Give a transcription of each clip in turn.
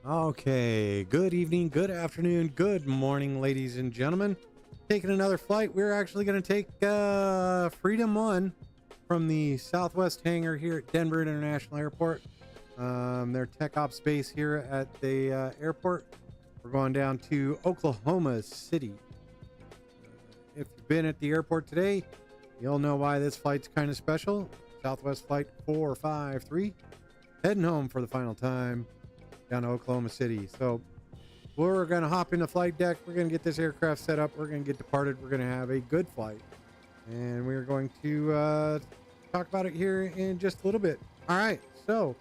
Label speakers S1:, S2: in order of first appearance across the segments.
S1: Okay, good evening, good afternoon, good morning, ladies and gentlemen. Taking another flight. We're actually going to take Freedom 1 from the Southwest hangar here at Denver International Airport. Their tech ops base here at the airport. We're going down to Oklahoma City. If you've been at the airport today, you'll know why this flight's kind of special. Southwest Flight 453, heading home for the final time down to Oklahoma City. So we're going to hop in the flight deck. We're going to get this aircraft set up. We're going to get departed. We're going to have a good flight. And we're going to talk about it here in just a little bit. All right. So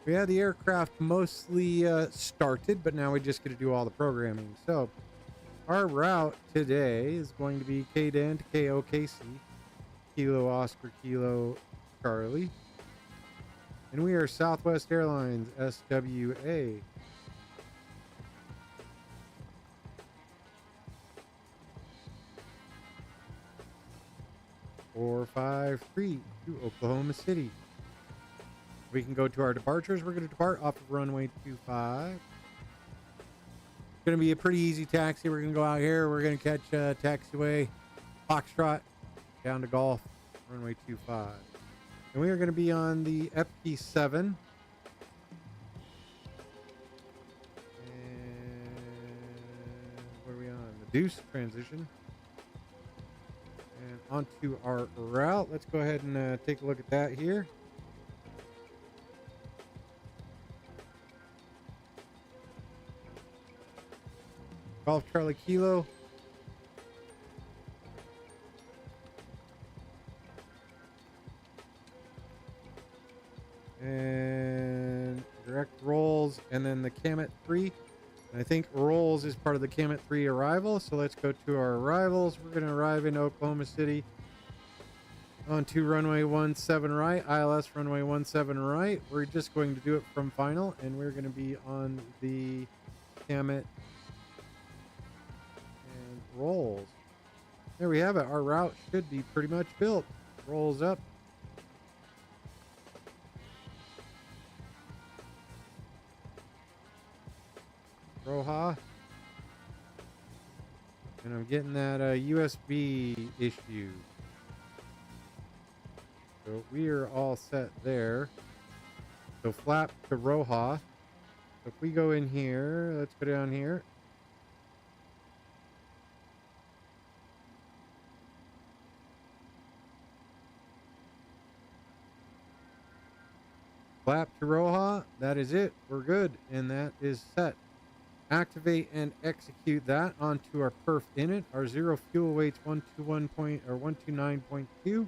S1: we had the aircraft mostly started, but now we just get to do all the programming. So our route today is going to be KDEN to KOKC, Kilo Oscar Kilo Charlie. And we are Southwest Airlines SWA. (453) to Oklahoma City. We can go to our departures. We're going to depart off of runway 25. It's going to be a pretty easy taxi. We're going to go out here. We're going to catch taxiway Foxtrot down to Golf, runway 25. And we are going to be on the FP7. And what are we on? The Deuce transition. And onto our route. Let's go ahead and take a look at that here. Golf Charlie Kilo. And direct rolls, and then the Camet 3. And I think rolls is part of the Camet 3 arrival. So let's go to our arrivals. We're going to arrive in Oklahoma City onto runway 17 right, ILS runway 17 right. We're just going to do it from final, and we're going to be on the Camet and rolls. There we have it. Our route should be pretty much built. Rolls up. Roja. And I'm getting that USB issue. So we are all set there. So flap to Roja. So if we go in here, let's go down here. Flap to Roja. That is it. We're good. And that is set. Activate and execute that onto our perf init. Our zero fuel weight's 129.2,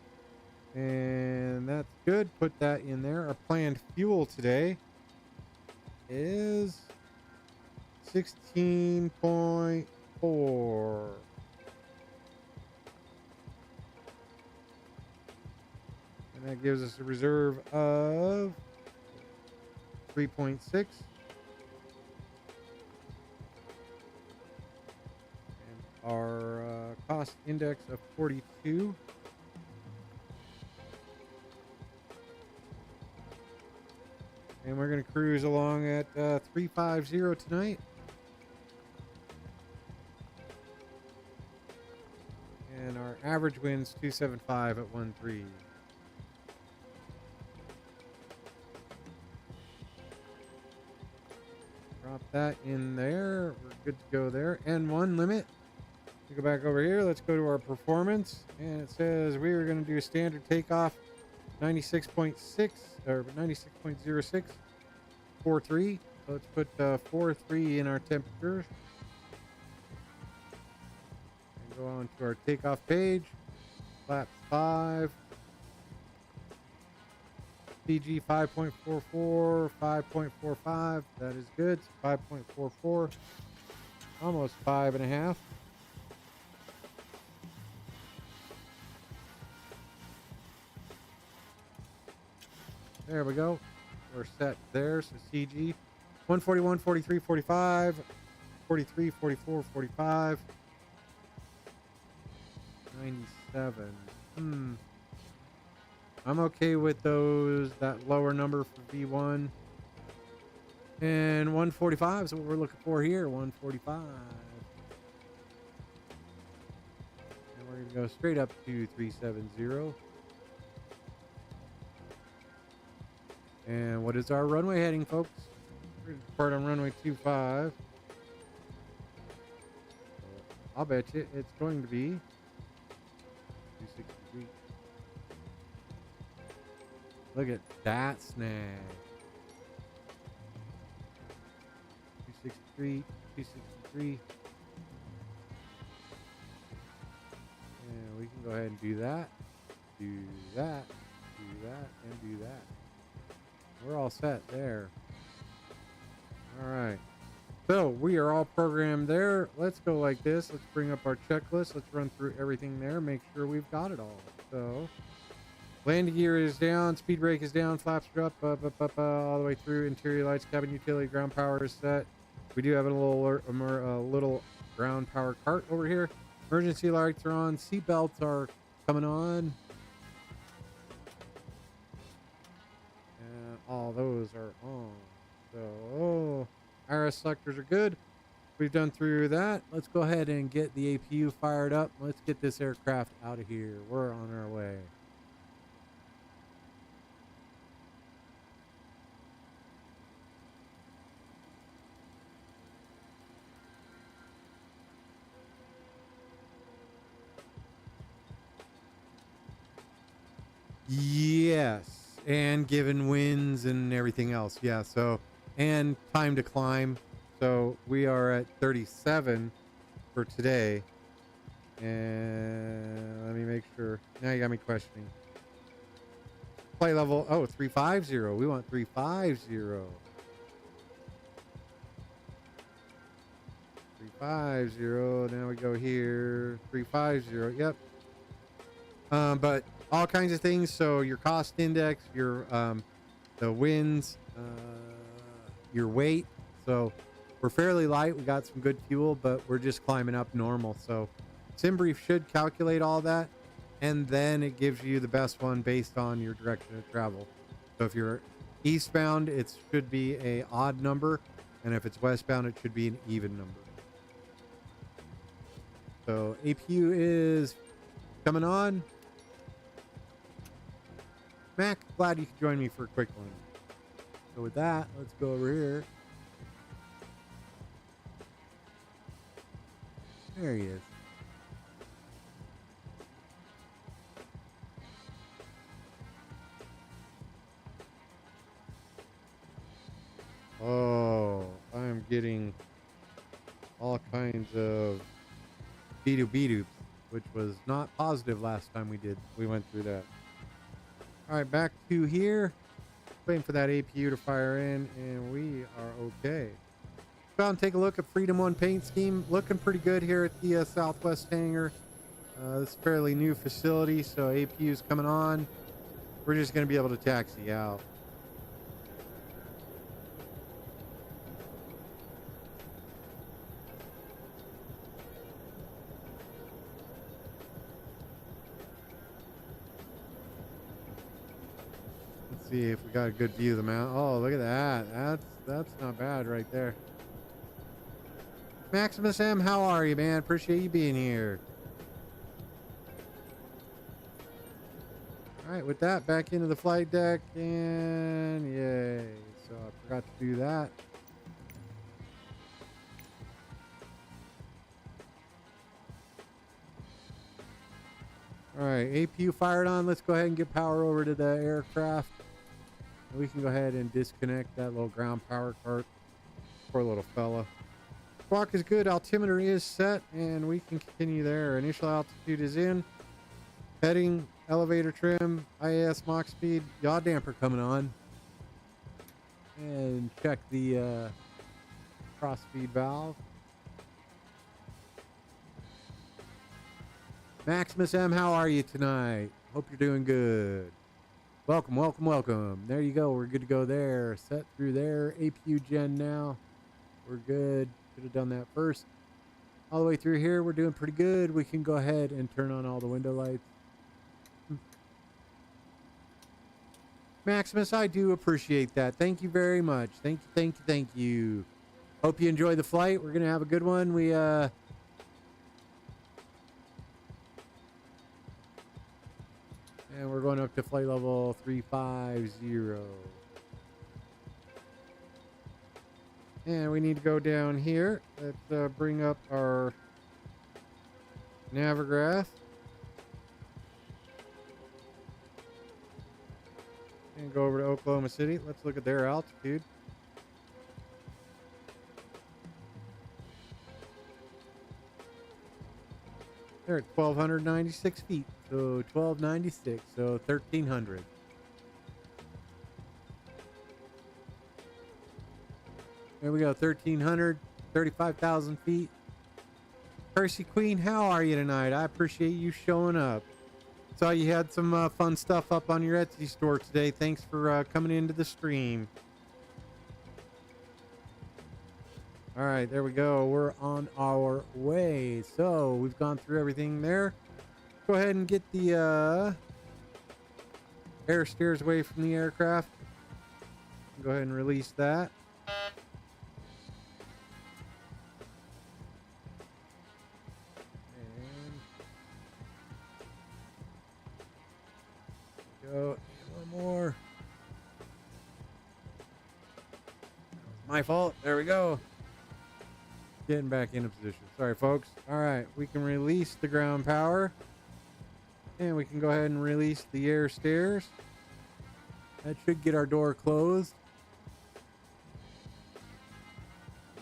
S1: and that's good. Put that in there. Our planned fuel today is 16.4. And that gives us a reserve of 3.6. Our cost index of 42. And we're going to cruise along at 350 tonight. And our average wind's 275 at 13. Drop that in there. We're good to go there. N1 limit. We go back over here. Let's go to our performance, and it says we are going to do a standard takeoff 96.6 or 96.06 43. So let's put 43 in our temperatures and go on to our takeoff page. Flaps 5, CG 5.44, 5.45. That is good. 5.44, almost 5.5. There we go. We're set there. So CG 141, 43, 45, 43, 44, 45, 97. I'm okay with those, that lower number for V1. And 145 is what we're looking for here. 145. And we're going to go straight up to 370. And what is our runway heading, folks? We're going to depart on runway 25. I'll bet you it's going to be 263. Look at that snag. 263, 263. And we can go ahead and do that, do that, do that, and do that. We're all set there. All right. So we are all programmed there. Let's go like this. Let's bring up our checklist. Let's run through everything there. Make sure we've got it all. So landing gear is down. Speed brake is down. Flaps are up, all the way through. Interior lights, cabin utility, ground power is set. We do have a little ground power cart over here. Emergency lights are on. Seat belts are coming on. And all those are on. So, IRS selectors are good. We've done through that. Let's go ahead and get the APU fired up. Let's get this aircraft out of here. We're on our way. Yes, and given winds and everything else. Yeah, so, and time to climb. So we are at 37 for today. And let me make sure. Now you got me questioning. Flight level, 350. We want 350. 350. Now we go here. 350. Yep. But all kinds of things. So your cost index, your the winds, your weight. So we're fairly light. We got some good fuel, but we're just climbing up normal. So SimBrief should calculate all that, and then it gives you the best one based on your direction of travel. So if you're eastbound, it should be a odd number, and if it's westbound, it should be an even number. So APU is coming on. Mac, glad you could join me for a quick one. So with that, let's go over here. There he is. Oh, I'm getting all kinds of beedoops, which was not positive last time we went through that. All right, back to here. Waiting for that APU to fire in, and we are okay. Go out and take a look at Freedom 1 paint scheme. Looking pretty good here at the Southwest hangar. This is a fairly new facility, so APU is coming on. We're just going to be able to taxi out. Let's see if we got a good view of the mountain. Oh, look at that. That's not bad right there. Maximus M, how are you, man? Appreciate you being here. All right, with that, back into the flight deck, and yay. So I forgot to do that. All right, APU fired on. Let's go ahead and get power over to the aircraft. And we can go ahead and disconnect that little ground power cart. Poor little fella. Squawk is good. Altimeter is set, and we can continue there. Initial altitude is in. Heading, elevator trim, IAS Mach speed, yaw damper coming on. And check the cross feed valve. Maximus M, how are you tonight? Hope you're doing good. Welcome, welcome, welcome. There you go. We're good to go there. Set through there. APU gen now. We're good. Should have done that first. All the way through here, we're doing pretty good. We can go ahead and turn on all the window lights. Maximus, I do appreciate that. Thank you very much. Thank you, thank you, thank you. Hope you enjoy the flight. We're gonna have a good one. And we're going up to flight level 350. And we need to go down here. Let's bring up our Navigraph. And go over to Oklahoma City. Let's look at their altitude. They're at 1,296 feet. So 1,296. So 1,300. There we go. 1,300. 35,000 feet. Percy Queen, how are you tonight? I appreciate you showing up. Saw you had some fun stuff up on your Etsy store today. Thanks for coming into the stream. All right, there we go. We're on our way. So we've gone through everything there. Go ahead and get the air steers away from the aircraft. Go ahead and release that. Go. One more. My fault. There we go. Getting back into position. Sorry, folks. All right. We can release the ground power. And we can go ahead and release the air stairs. That should get our door closed.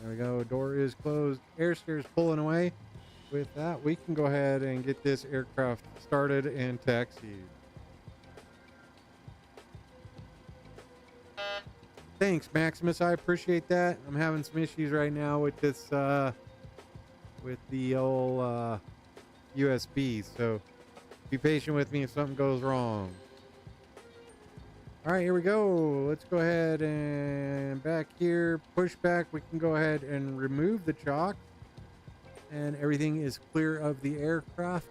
S1: There we go. Door is closed. Air stairs pulling away. With that, we can go ahead and get this aircraft started and taxied. Thanks, Maximus. I appreciate that. I'm having some issues right now with this, with the old USB. So be patient with me if something goes wrong. All right, here we go. Let's go ahead and back here, push back. We can go ahead and remove the chock. And everything is clear of the aircraft.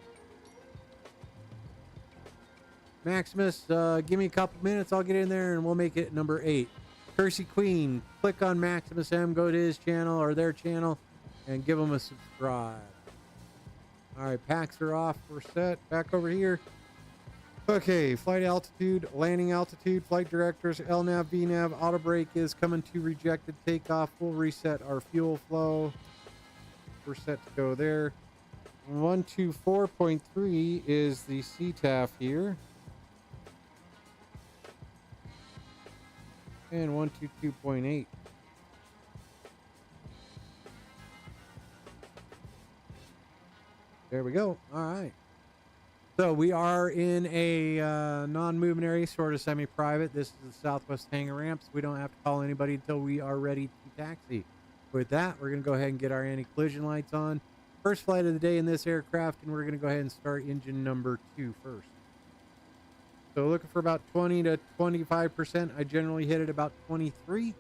S1: Maximus, give me a couple minutes. I'll get in there and we'll make it number 8. Percy Queen, click on Maximus M, go to his channel or their channel, and give them a subscribe. All right, packs are off. We're set. Back over here. Okay, flight altitude, landing altitude, flight directors, LNAV, VNAV, auto brake is coming to rejected takeoff. We'll reset our fuel flow. We're set to go there. 124.3 is the CTAF here. And 122.8. There we go. All right. So we are in a non-movement area, sort of semi-private. This is the Southwest hangar ramps. We don't have to call anybody until we are ready to taxi. With that, we're going to go ahead and get our anti-collision lights on. First flight of the day in this aircraft, and we're going to go ahead and start engine number 2 first. So looking for about 20 to 25%. I generally hit it about 23.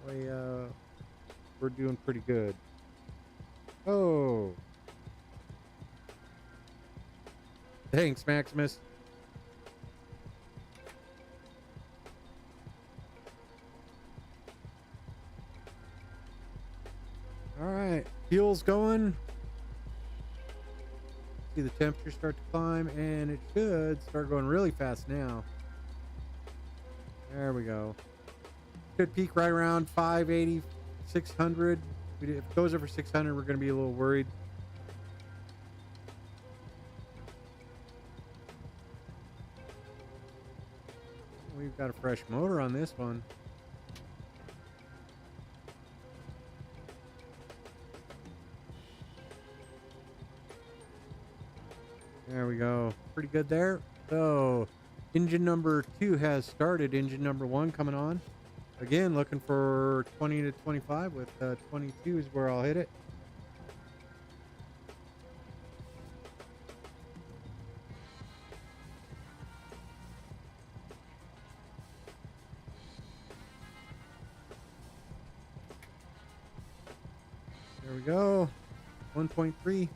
S1: That way, we're doing pretty good. Oh. Thanks, Maximus. All right, fuel's going. See the temperature start to climb, and it should start going really fast now. There we go. Should peak right around 580, 600. If it goes over 600, we're going to be a little worried. We've got a fresh motor on this one. There we go. Pretty good there. So engine number 2 has started. Engine number 1 coming on. Again, looking for 20 to 25 with 22 is where I'll hit it. There we go. 1.3.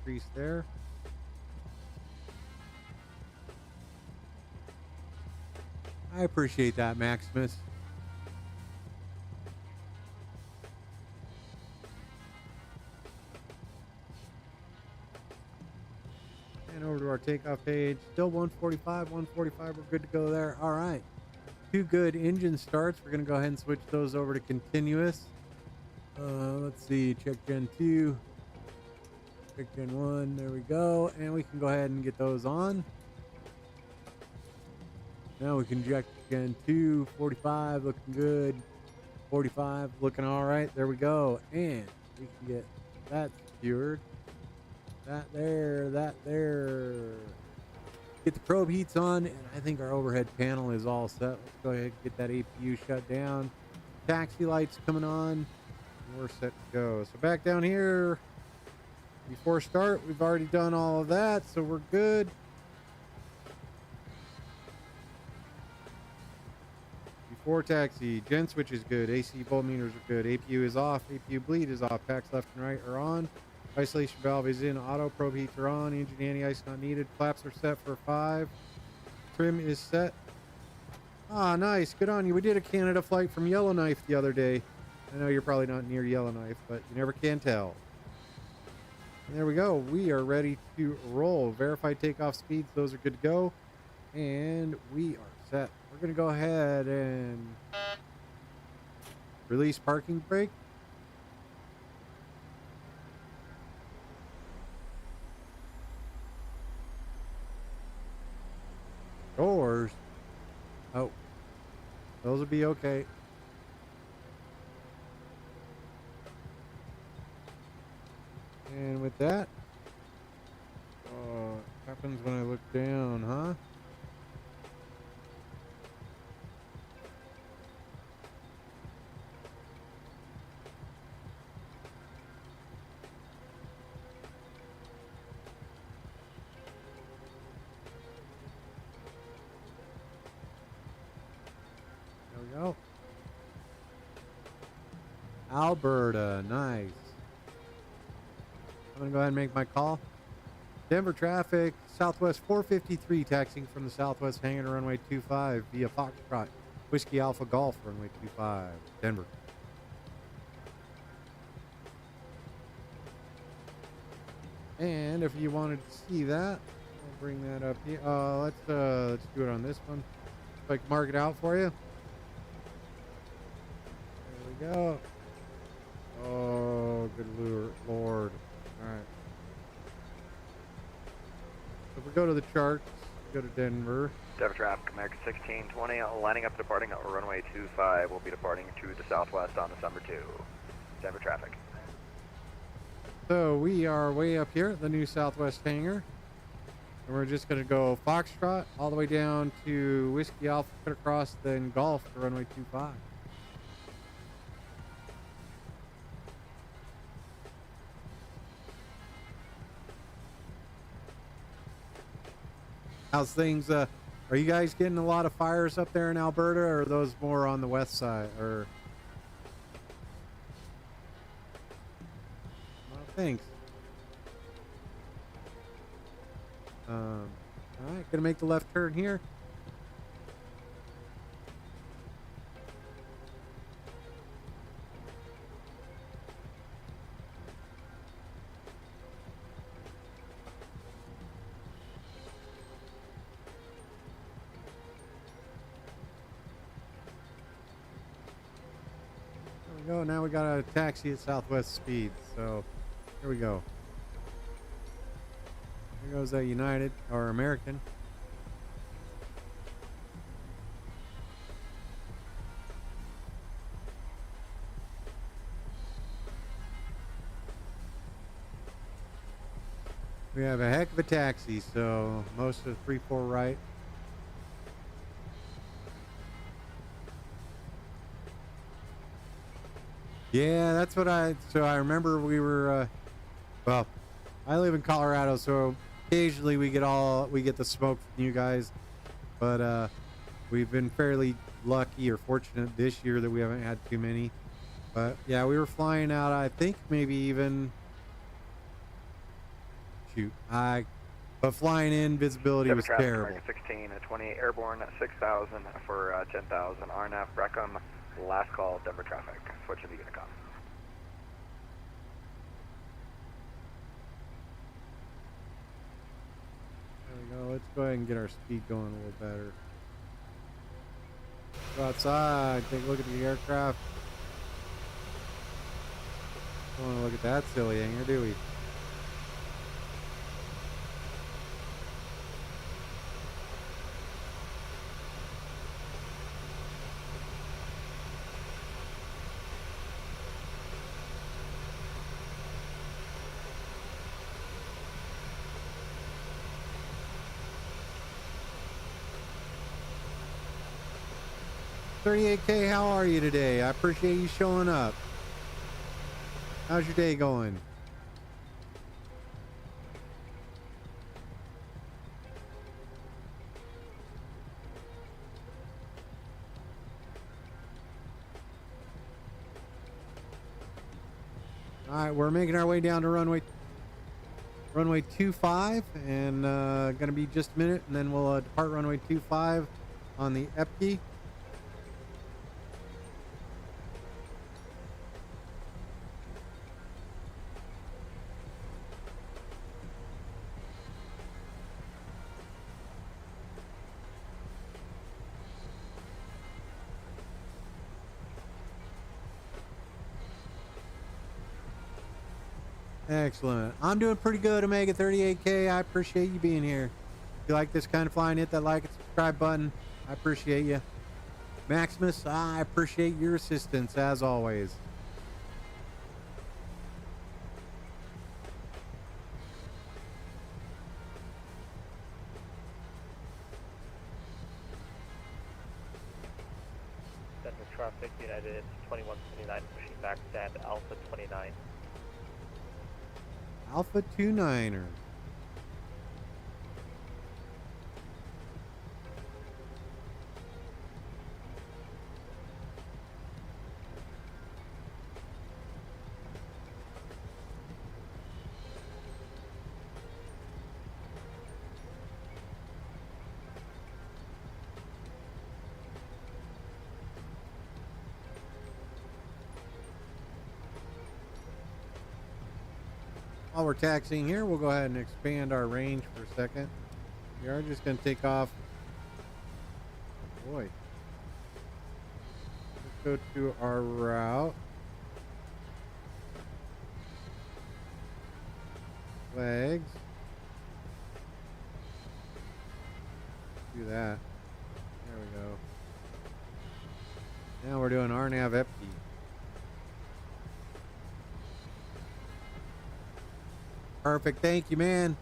S1: increase there. I appreciate that, Maximus. And over to our takeoff page. Still 145, 145. We're good to go there. All right. 2 good engine starts. We're going to go ahead and switch those over to continuous. Let's see. Check Gen 2. Check Gen 1. There we go. And we can go ahead and get those on. Now we can check Gen 2. 45 looking good. 45 looking all right. There we go. And we can get that secured. That there. Get the probe heats on, and I think our overhead panel is all set. Let's go ahead and get that APU shut down. Taxi lights coming on, and we're set to go. So back down here, before start, we've already done all of that, so we're good. Before taxi, gen switch is good, AC voltmeters are good, APU is off, APU bleed is off, packs left and right are on. Isolation valve is in, auto probe heats are on, engine anti-ice not needed, flaps are set for 5, trim is set. Ah, nice, good on you. We did a Canada flight from Yellowknife the other day. I know you're probably not near Yellowknife, but you never can tell. And there we go, we are ready to roll. Verified takeoff speeds, those are good to go. And we are set. We're gonna go ahead and release parking brake. Doors. Oh, those will be okay. And with that, happens when I look down, huh? There we go. Alberta, nice. I'm gonna go ahead and make my call. Denver traffic, Southwest 453, taxiing from the Southwest hangar to runway 25 via Foxtrot, Whiskey Alpha Golf, runway 25, Denver. And if you wanted to see that, I'll bring that up here. Let's do it on this one. So I can mark it out for you. There we go. Oh, good Lord. All right. So if we go to the charts, go to Denver.
S2: Denver traffic, American 1620, lining up departing at runway 25. We'll be departing to the southwest on December 2. Denver traffic.
S1: So we are way up here at the new Southwest hangar. And we're just going to go Foxtrot all the way down to Whiskey Alpha, cut across, then Golf to runway 25. How's things? Are you guys getting a lot of fires up there in Alberta, or are those more on the west side? Or well, thanks. All right, gonna make the left turn here. Go. Now we got a taxi at Southwest speed. So here we go. Here goes that United or American. We have a heck of a taxi, so most of 3-4 right. Yeah, that's what I remember we were, well, I live in Colorado, so occasionally we get the smoke from you guys, but we've been fairly lucky or fortunate this year that we haven't had too many. But yeah, we were flying out, I think maybe even shoot. But flying in, visibility was terrible.
S2: 16, 20 airborne, 6,000 for 10,000. RNAV, Breckham, last call, Denver traffic. Switch to the Unicom.
S1: There we go. Let's go ahead and get our speed going a little better. Go outside, take a look at the aircraft. Don't want to look at that silly hangar, do we? $38K, how are you today? I appreciate you showing up. How's your day going? All right, we're making our way down to runway 25, and gonna be just a minute, and then we'll depart runway 25 on the EVGA. Excellent. I'm doing pretty good, Omega 38K. I appreciate you being here. If you like this kind of flying, hit that like and subscribe button. I appreciate you. Maximus, I appreciate your assistance as always.
S3: Denver traffic, United 2129, pushing back stand Alpha 29.
S1: Alpha 29er. While we're taxiing here, we'll go ahead and expand our range for a second. We are just going to take off. Boy. Let's go to our route. Flags. Do that. There we go. Now we're doing RNAV EVGA. Perfect. Thank you, man.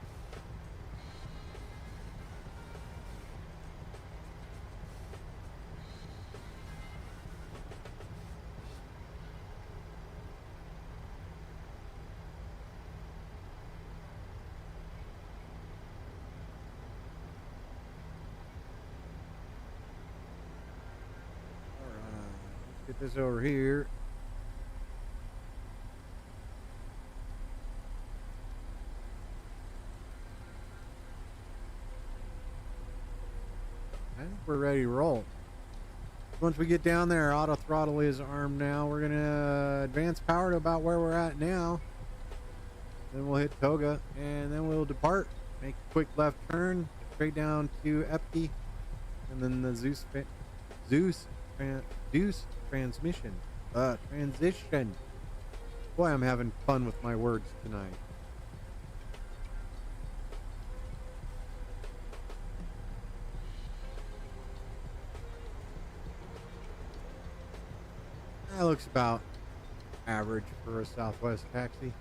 S1: All right. Let's get this over here. We're ready to roll. Once we get down there, auto throttle is armed now. We're gonna advance power to about where we're at now. Then we'll hit Toga, and then we'll depart. Make a quick left turn straight down to EVGA, and then the transition. Boy, I'm having fun with my words tonight. That looks about average for a Southwest taxi.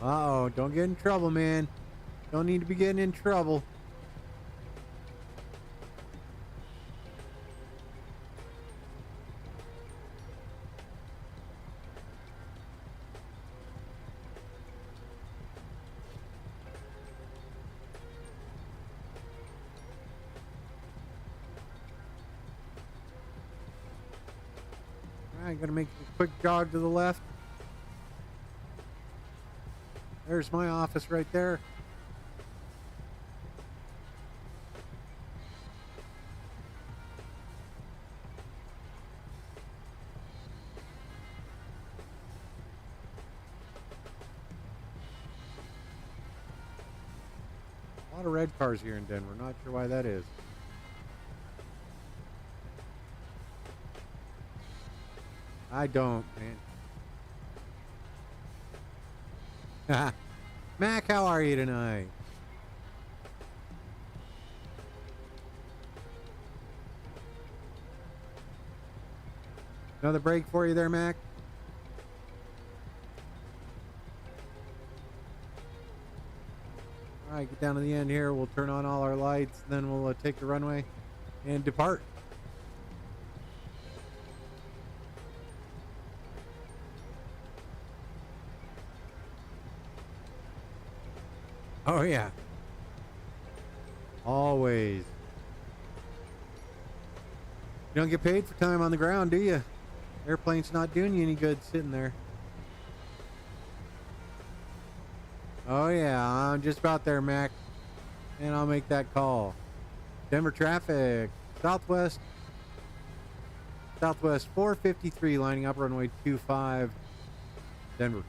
S1: Uh-oh, don't get in trouble, man. Don't need to be getting in trouble. Alright, gonna make a quick jog to the left. There's my office right there. A lot of red cars here in Denver. Not sure why that is. I don't, man. Mac, how are you tonight? Another break for you there, Mac? All right, get down to the end here. We'll turn on all our lights, then we'll take the runway and depart. Oh, yeah. Always. You don't get paid for time on the ground, do you? Airplane's not doing you any good sitting there. Oh, yeah. I'm just about there, Mac. And I'll make that call. Denver traffic. Southwest 453 lining up runway 25. Denver.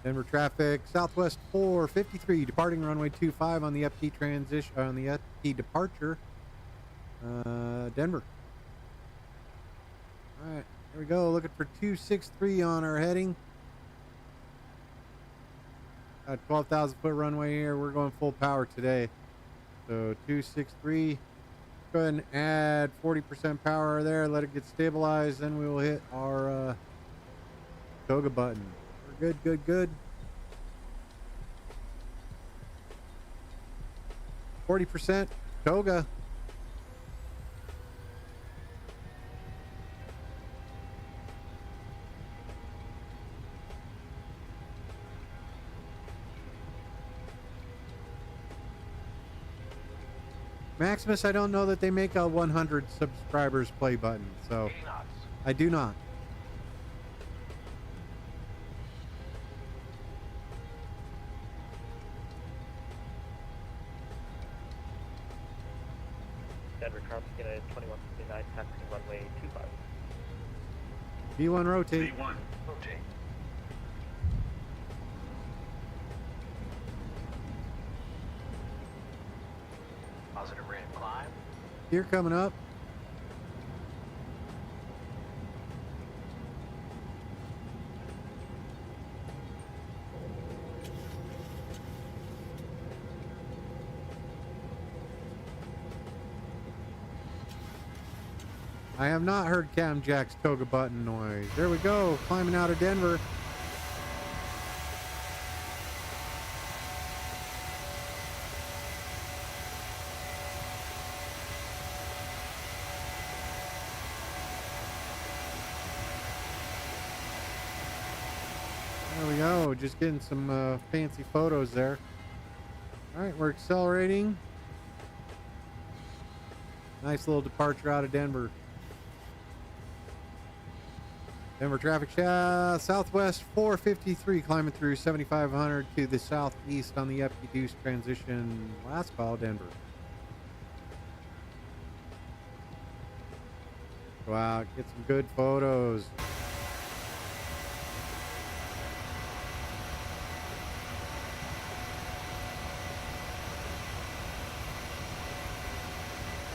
S1: Denver traffic, Southwest 453, departing runway 25 on the FT transition, on the FT departure, Denver. All right, here we go. Looking for 263 on our heading. Got 12,000 foot runway here. We're going full power today. So 263. Go ahead and add 40% power there. Let it get stabilized. Then we will hit our toga button. Good, good, good. 40% toga. Maximus, I don't know that they make a 100 subscribers play button, so I do not.
S3: Denver Traffic United 2159, taxiing runway 25.
S1: B1 rotate.
S4: B1 rotate. Positive rate of climb.
S1: Here coming up. I have not heard Cam Jack's toga button noise. There we go, climbing out of Denver. There we go, just getting some fancy photos there. All right, we're accelerating. Nice little departure out of Denver. Denver traffic, Southwest 453, climbing through 7,500 to the southeast on the FT Deuce transition. Last call, Denver. Go out, get some good photos.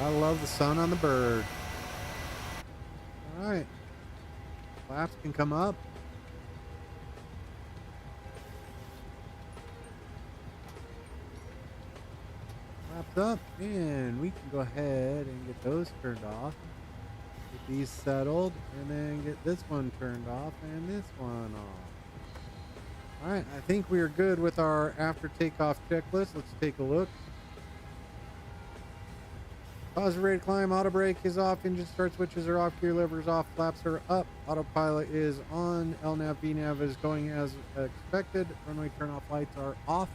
S1: I love the sun on the bird. All right. Flaps can come up. Flaps up, and we can go ahead and get those turned off. Get these settled, and then get this one turned off and this one off. All right, I think we are good with our after takeoff checklist. Let's take a look. Positive rate of climb, auto brake is off, engine start switches are off, gear levers off, flaps are up, autopilot is on, LNAV, VNAV is going as expected, runway turn-off lights are off,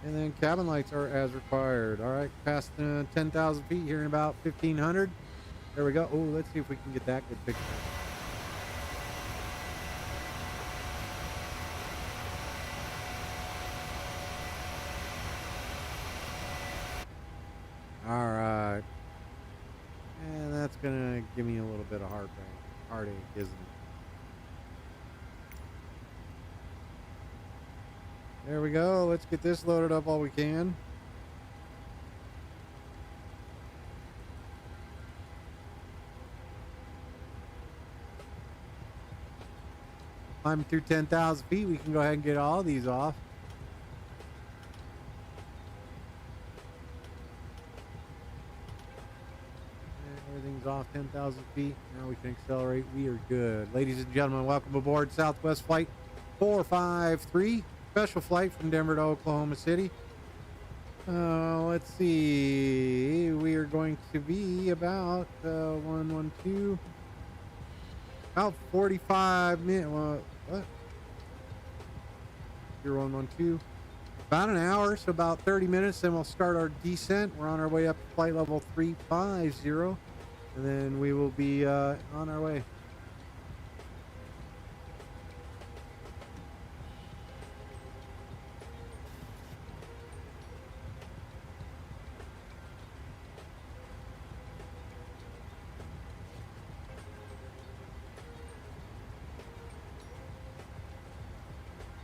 S1: and then cabin lights are as required. All right, past 10,000 feet here in about 1,500. There we go. Oh, let's see if we can get that good picture. All right. And that's going to give me a little bit of heartache, isn't it? There we go. Let's get this loaded up while we can. Climbing through 10,000 feet, we can go ahead and get all these off. Everything's off 10,000 feet. Now we can accelerate. We are good. Ladies and gentlemen, welcome aboard Southwest Flight 453. Special flight from Denver to Oklahoma City. Let's see. We are going to be about 112. About 45 minutes. What? You're 112. About an hour, so about 30 minutes, then we'll start our descent. We're on our way up to flight level 350, and then we will be on our way.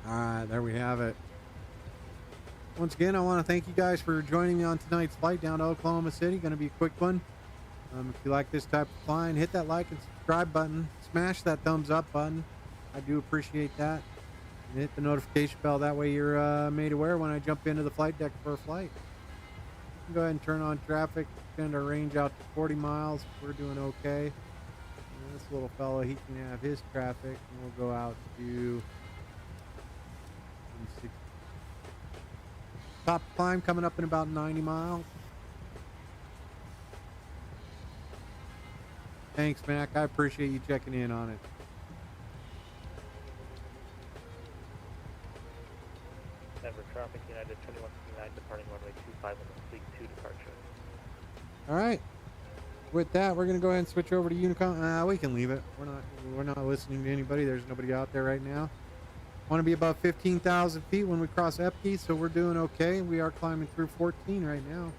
S1: All right, there we have it. Once again, I want to thank you guys for joining me on tonight's flight down to Oklahoma City. Going to be a quick one. If you like this type of flying, hit that like and subscribe button. Smash that thumbs up button. I do appreciate that. And hit the notification bell. That way you're made aware when I jump into the flight deck for a flight. Go ahead and turn on traffic. Extend our range out to 40 miles. We're doing okay. And this little fella, he can have his traffic. And we'll go out to... Top climb coming up in about 90 miles. Thanks, Mac. I appreciate you checking in on it.
S3: Denver traffic, United 2159 departing runway 25 on the Fleet 2 departure.
S1: All right. With that, we're gonna go ahead and switch over to Unicom. We can leave it. We're not listening to anybody. There's nobody out there right now. Want to be about 15,000 feet when we cross Epke, so we're doing okay. We are climbing through 14 right now.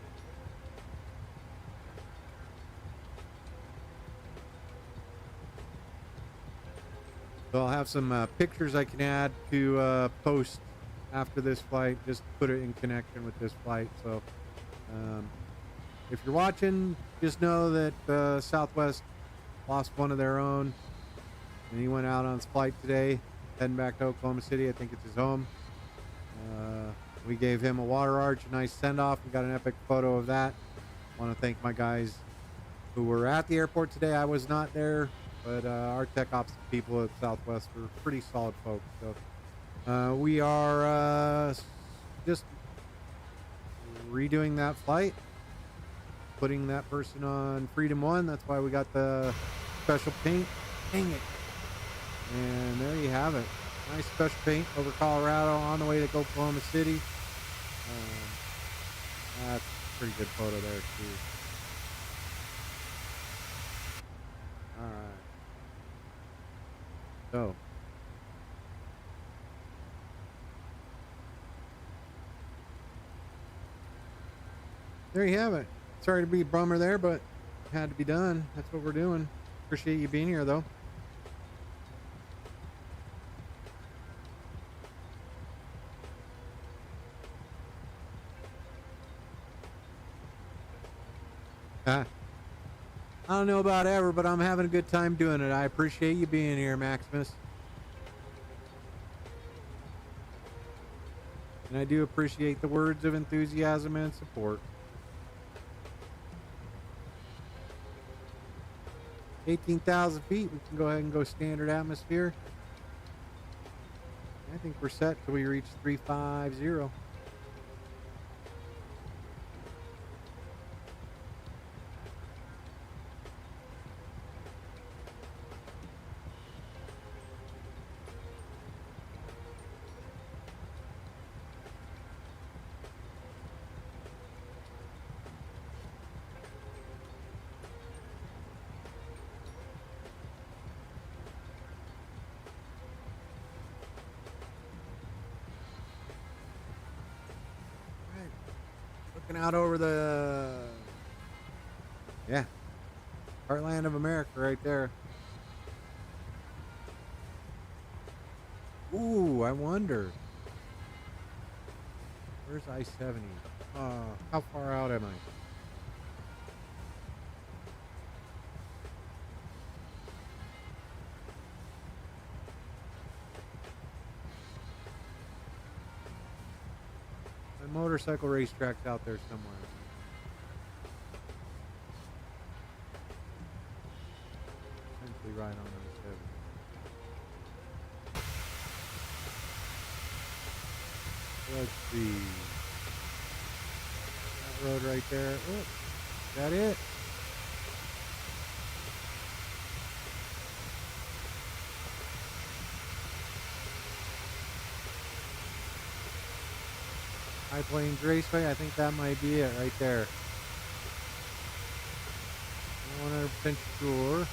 S1: So I'll have some pictures I can add to post after this flight, just put it in connection with this flight. So if you're watching, just know that Southwest lost one of their own, and he went out on his flight today. Heading back to Oklahoma City. I think it's his home. We gave him a water arch, a nice send-off. We got an epic photo of that. I want to thank my guys who were at the airport today. I was not there, but our tech ops people at Southwest were pretty solid folks. So we are just redoing that flight, putting that person on Freedom 1. That's why we got the special paint. Dang it. And there you have it. Nice special paint over Colorado on the way to Oklahoma City. That's a pretty good photo there, too. All right. So. There you have it. Sorry to be a bummer there, but it had to be done. That's what we're doing. Appreciate you being here, though. I don't know about ever, but I'm having a good time doing it. I appreciate you being here, Maximus. And I do appreciate the words of enthusiasm and support. 18,000 feet, we can go ahead and go standard atmosphere. I think we're set till we reach 350. looking out over the, yeah, heartland of America right there. Ooh, I wonder. Where's I-70? How far out am I? My motorcycle racetrack's out there somewhere. Essentially right on I-70. Let's see. That road right there. Oh, is that it? High Plains Raceway. I think that might be it right there. I'm 100% sure.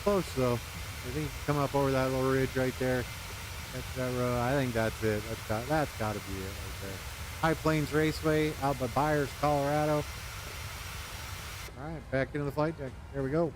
S1: Close though. I think you come up over that little ridge right there. That's that road. I think that's it. That's got to be it right there. High Plains Raceway out by Byers, Colorado. All right, back into the flight deck. There we go.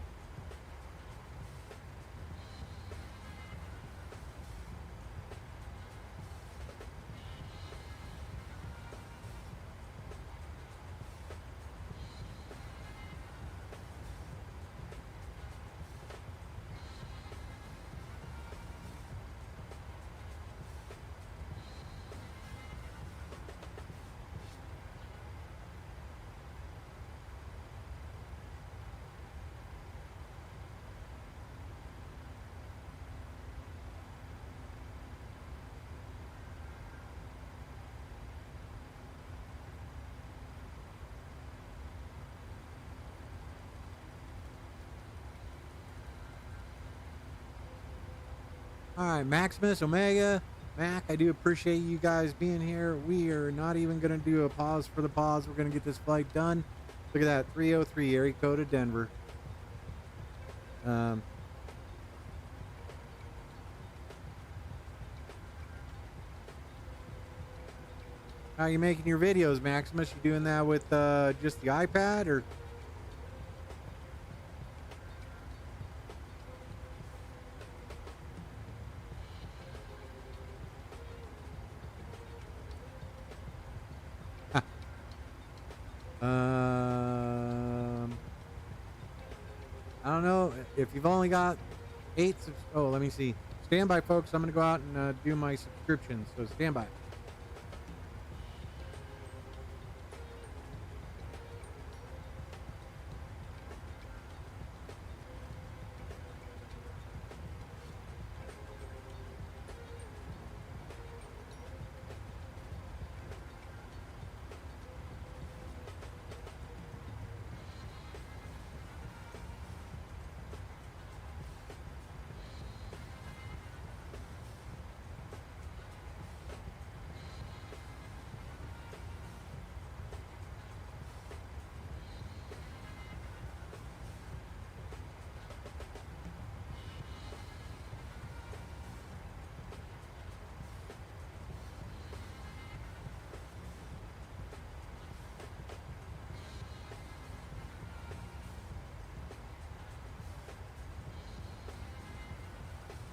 S1: All right, Maximus, Omega, Mac, I do appreciate you guys being here. We are not even going to do a pause for the pause. We're going to get this flight done. Look at that, 303 area code of Denver. How are you making your videos, Maximus? You doing that with just the iPad or? I don't know if you've only got 8. Oh, let me see. Stand by, folks. I'm going to go out and do my subscriptions. So stand by.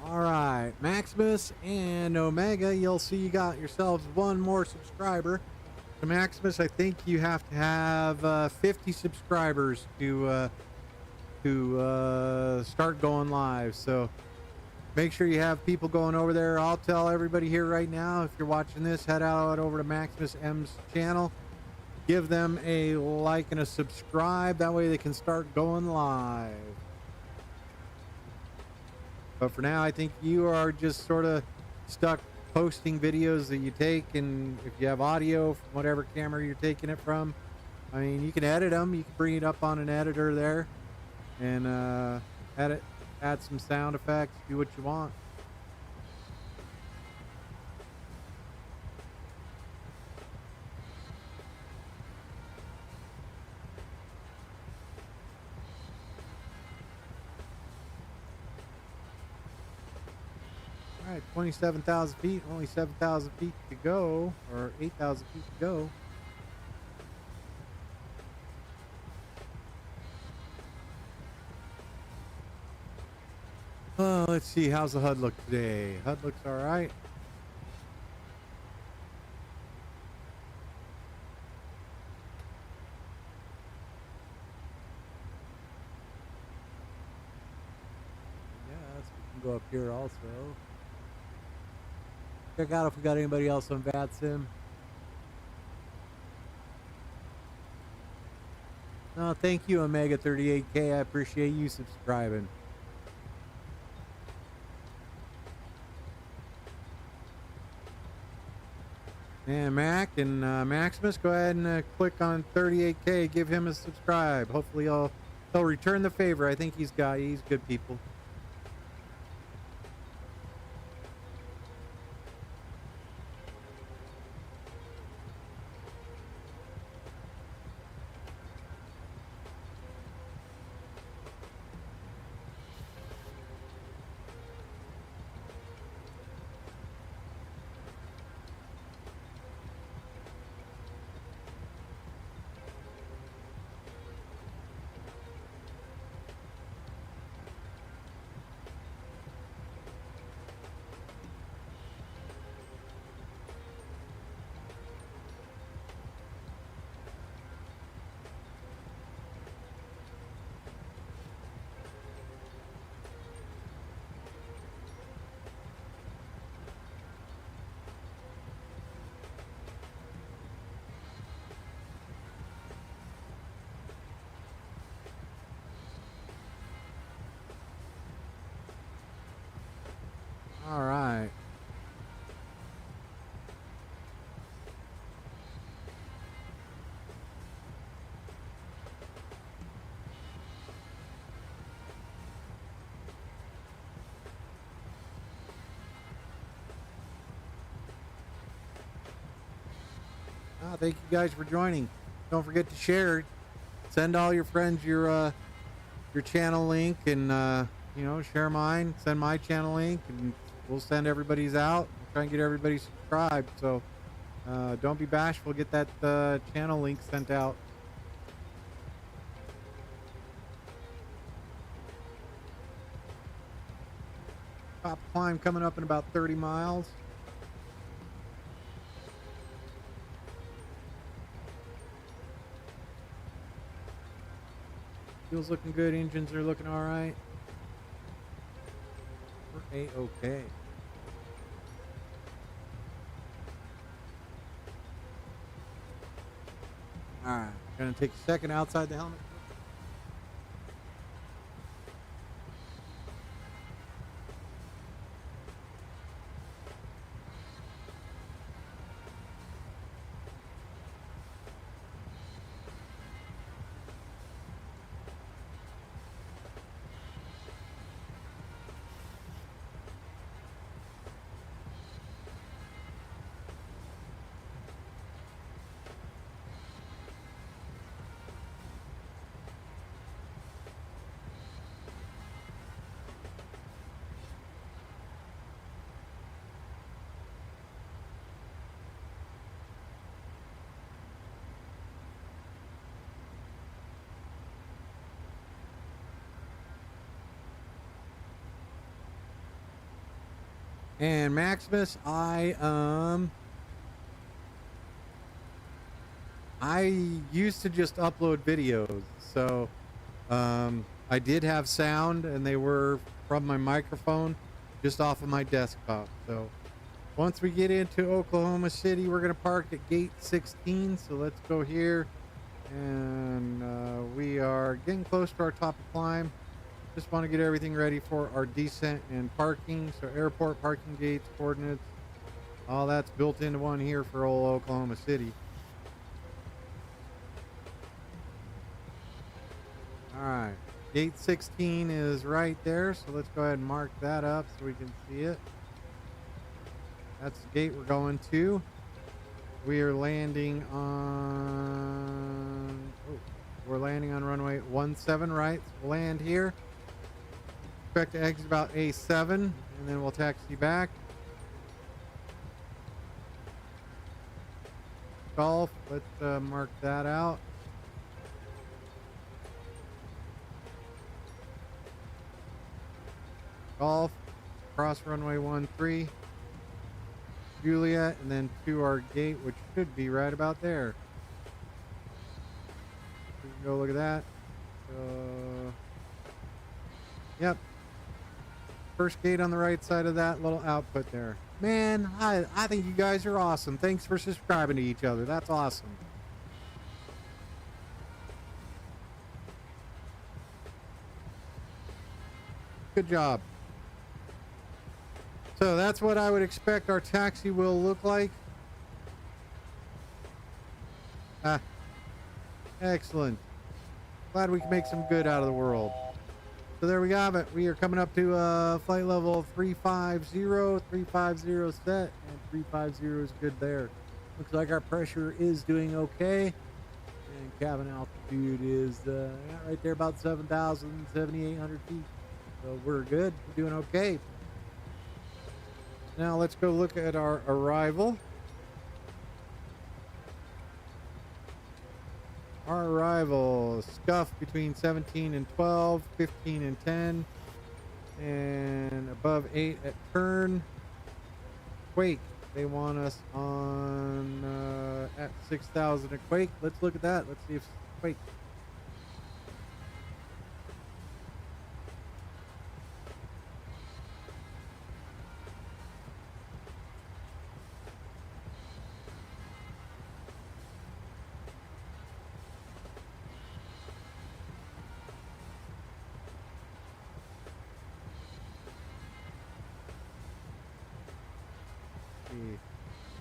S1: All right, Maximus and Omega, you'll see you got yourselves one more subscriber. So Maximus, I think you have to have 50 subscribers to start going live. So make sure you have people going over there. I'll tell everybody here right now, if you're watching this, head out over to Maximus M's channel. Give them a like and a subscribe. That way they can start going live. But for now, I think you are just sort of stuck posting videos that you take, and if you have audio from whatever camera you're taking it from, I mean, you can edit them. You can bring it up on an editor there and add some sound effects, do what you want. All All right, 27,000 feet, only 7,000 feet to go, or 8,000 feet to go. Let's see, how's the HUD look today? HUD looks all right. Yes, we can go up here also. Check out if we got anybody else on VATSIM. No, thank you, Omega 38K. I appreciate you subscribing. And Mac and Maximus, go ahead and click on 38K. Give him a subscribe. Hopefully he'll return the favor. I think he's good people. All right. Thank you guys for joining. Don't forget to share. Send all your friends your channel link, and share mine. Send my channel link, and we'll send everybody's out. We'll try and get everybody subscribed. So don't be bashful. Get that channel link sent out. Top climb coming up in about 30 miles. Fuel's looking good. Engines are looking all right. We're A-okay. All right, gonna take a second outside the helmet. And Maximus, I used to just upload videos, so I did have sound, and they were from my microphone just off of my desktop. So once we get into Oklahoma City, we're gonna park at gate 16. So let's go here, and we are getting close to our top of climb. Just want to get everything ready for our descent and parking. So airport parking gates, coordinates, all that's built into one here for old Oklahoma City. All right, gate 16 is right there. So let's go ahead and mark that up so we can see it. That's the gate we're going to. We are landing on, we're landing on runway 17 right. So we'll land here. Expect to exit about A7, and then we'll taxi back. Golf. Let's mark that out. Golf, cross runway 13, Juliet, and then to our gate, which should be right about there. We can go look at that. Yep. First gate on the right side of that little output there. Man, I think you guys are awesome. Thanks for subscribing to each other. That's awesome. Good job. So that's what I would expect our taxi will look like. Ah, excellent. Glad we can make some good out of the world. So there we have it. We are coming up to flight level 350. 350 set, and 350 is good there. Looks like our pressure is doing okay. And cabin altitude is right there about 7,000, 7,800 feet. So we're good. We're doing okay. Now let's go look at our arrival. Our arrival, scuff between 17 and 12, 15 and 10, and above 8 at turn. Quake, they want us on at 6,000 at Quake. Let's look at that. Let's see if Quake.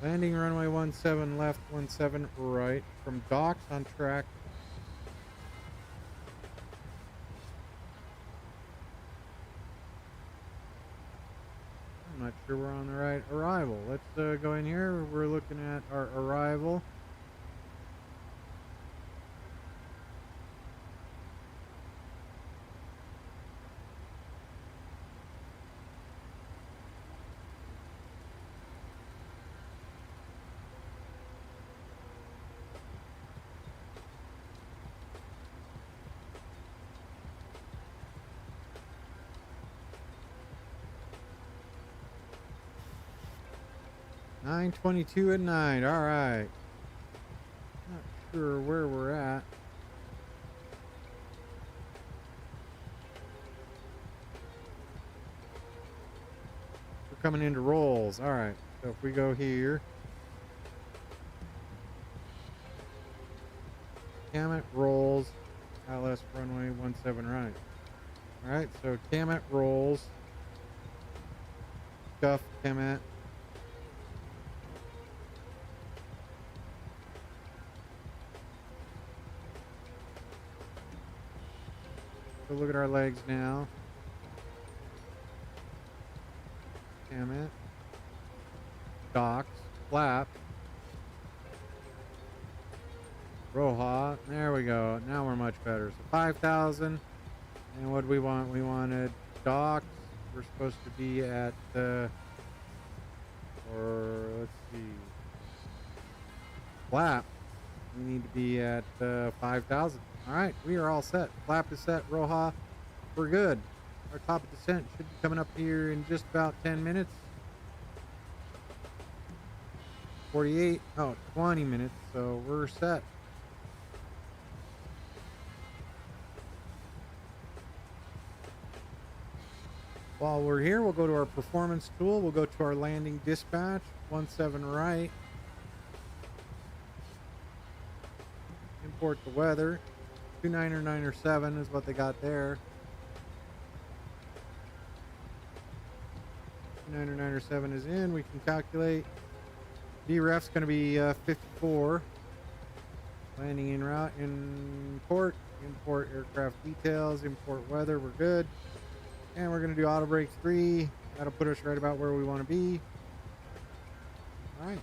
S1: Landing runway 17 left, 17 right. From docks on track. I'm not sure we're on the right arrival. Let's go in here. We're looking at our arrival. (9:22 at night). All right. Not sure where we're at. We're coming into rolls. All right. So if we go here, Camet rolls, LS runway 17 right. All right. So Camet rolls, scuff Camet. So look at our legs now. Damn it. Docks. Flap. Roja. There we go. Now we're much better. So 5,000. And what do we want? We wanted docks. We're supposed to be at, or let's see. Flap. We need to be at 5,000. All right, we are all set. Flap is set. Roja, we're good. Our top of descent should be coming up here in just about 10 minutes. 20 minutes, so we're set. While we're here, we'll go to our performance tool. We'll go to our landing dispatch, 17 right. Import the weather. 2997 is what they got there. 2997 is in. We can calculate. DREF's going to be 54. Landing in route. Import. Import aircraft details. Import weather. We're good. And we're going to do auto brake 3. That'll put us right about where we want to be. All right.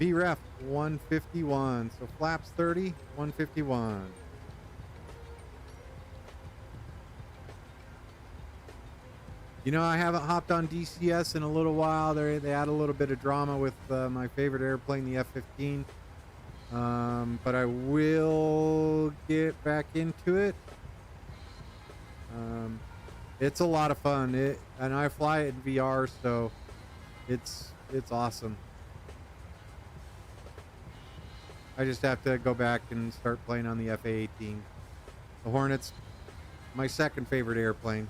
S1: VREF 151. So flaps 30, 151. You know, I haven't hopped on DCS in a little while. They add a little bit of drama with my favorite airplane, the F-15. But I will get back into it. It's a lot of fun. And I fly it in VR, so it's awesome. I just have to go back and start playing on the FA-18. The Hornet's my second favorite airplane.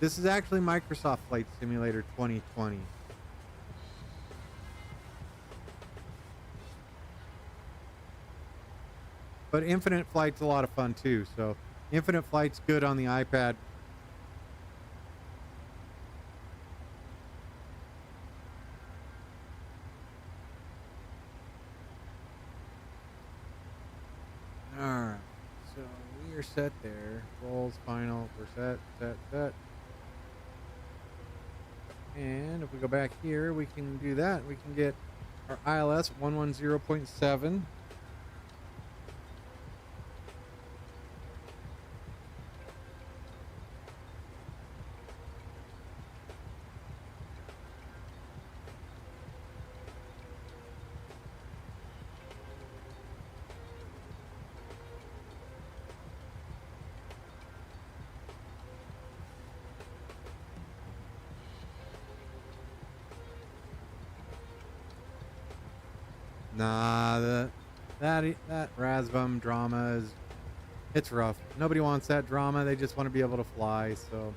S1: This is actually Microsoft Flight Simulator 2020. But Infinite Flight's a lot of fun too, so Infinite Flight's good on the iPad. Alright, so we are set there. Rolls, final, we're set. And if we go back here, we can do that. We can get our ILS 110.7. Nah, that Razbum drama it's rough. Nobody wants that drama. They just want to be able to fly. So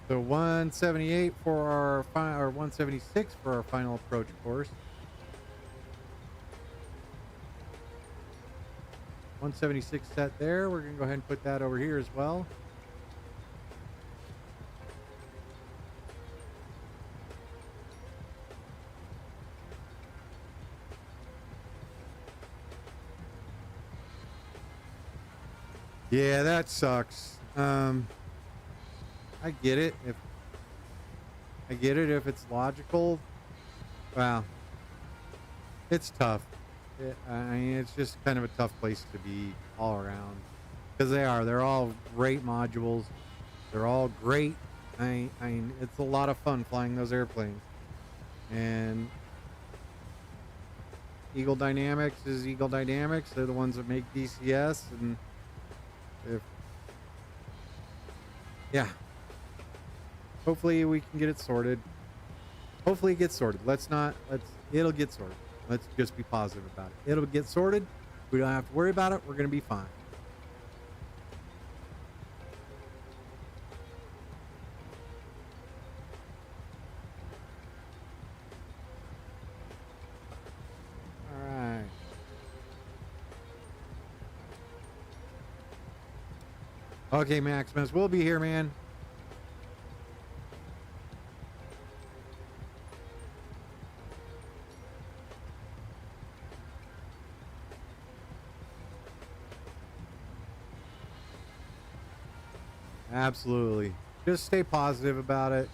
S1: 178 for our or 176 for our final approach course. 176 set there. We're gonna go ahead and put that over here as well. Yeah, that sucks. I get it if it's logical. Wow. It's tough. I mean, it's just kind of a tough place to be all around. Because they're all great modules. They're all great. I mean, it's a lot of fun flying those airplanes. And Eagle Dynamics is Eagle Dynamics. They're the ones that make DCS, and hopefully we can get it sorted. Hopefully it gets sorted. It'll get sorted. Let's just be positive about it. It'll get sorted. We don't have to worry about it. We're going to be fine. All right. Okay, Maximus, we'll be here, man. Absolutely. Just stay positive about it.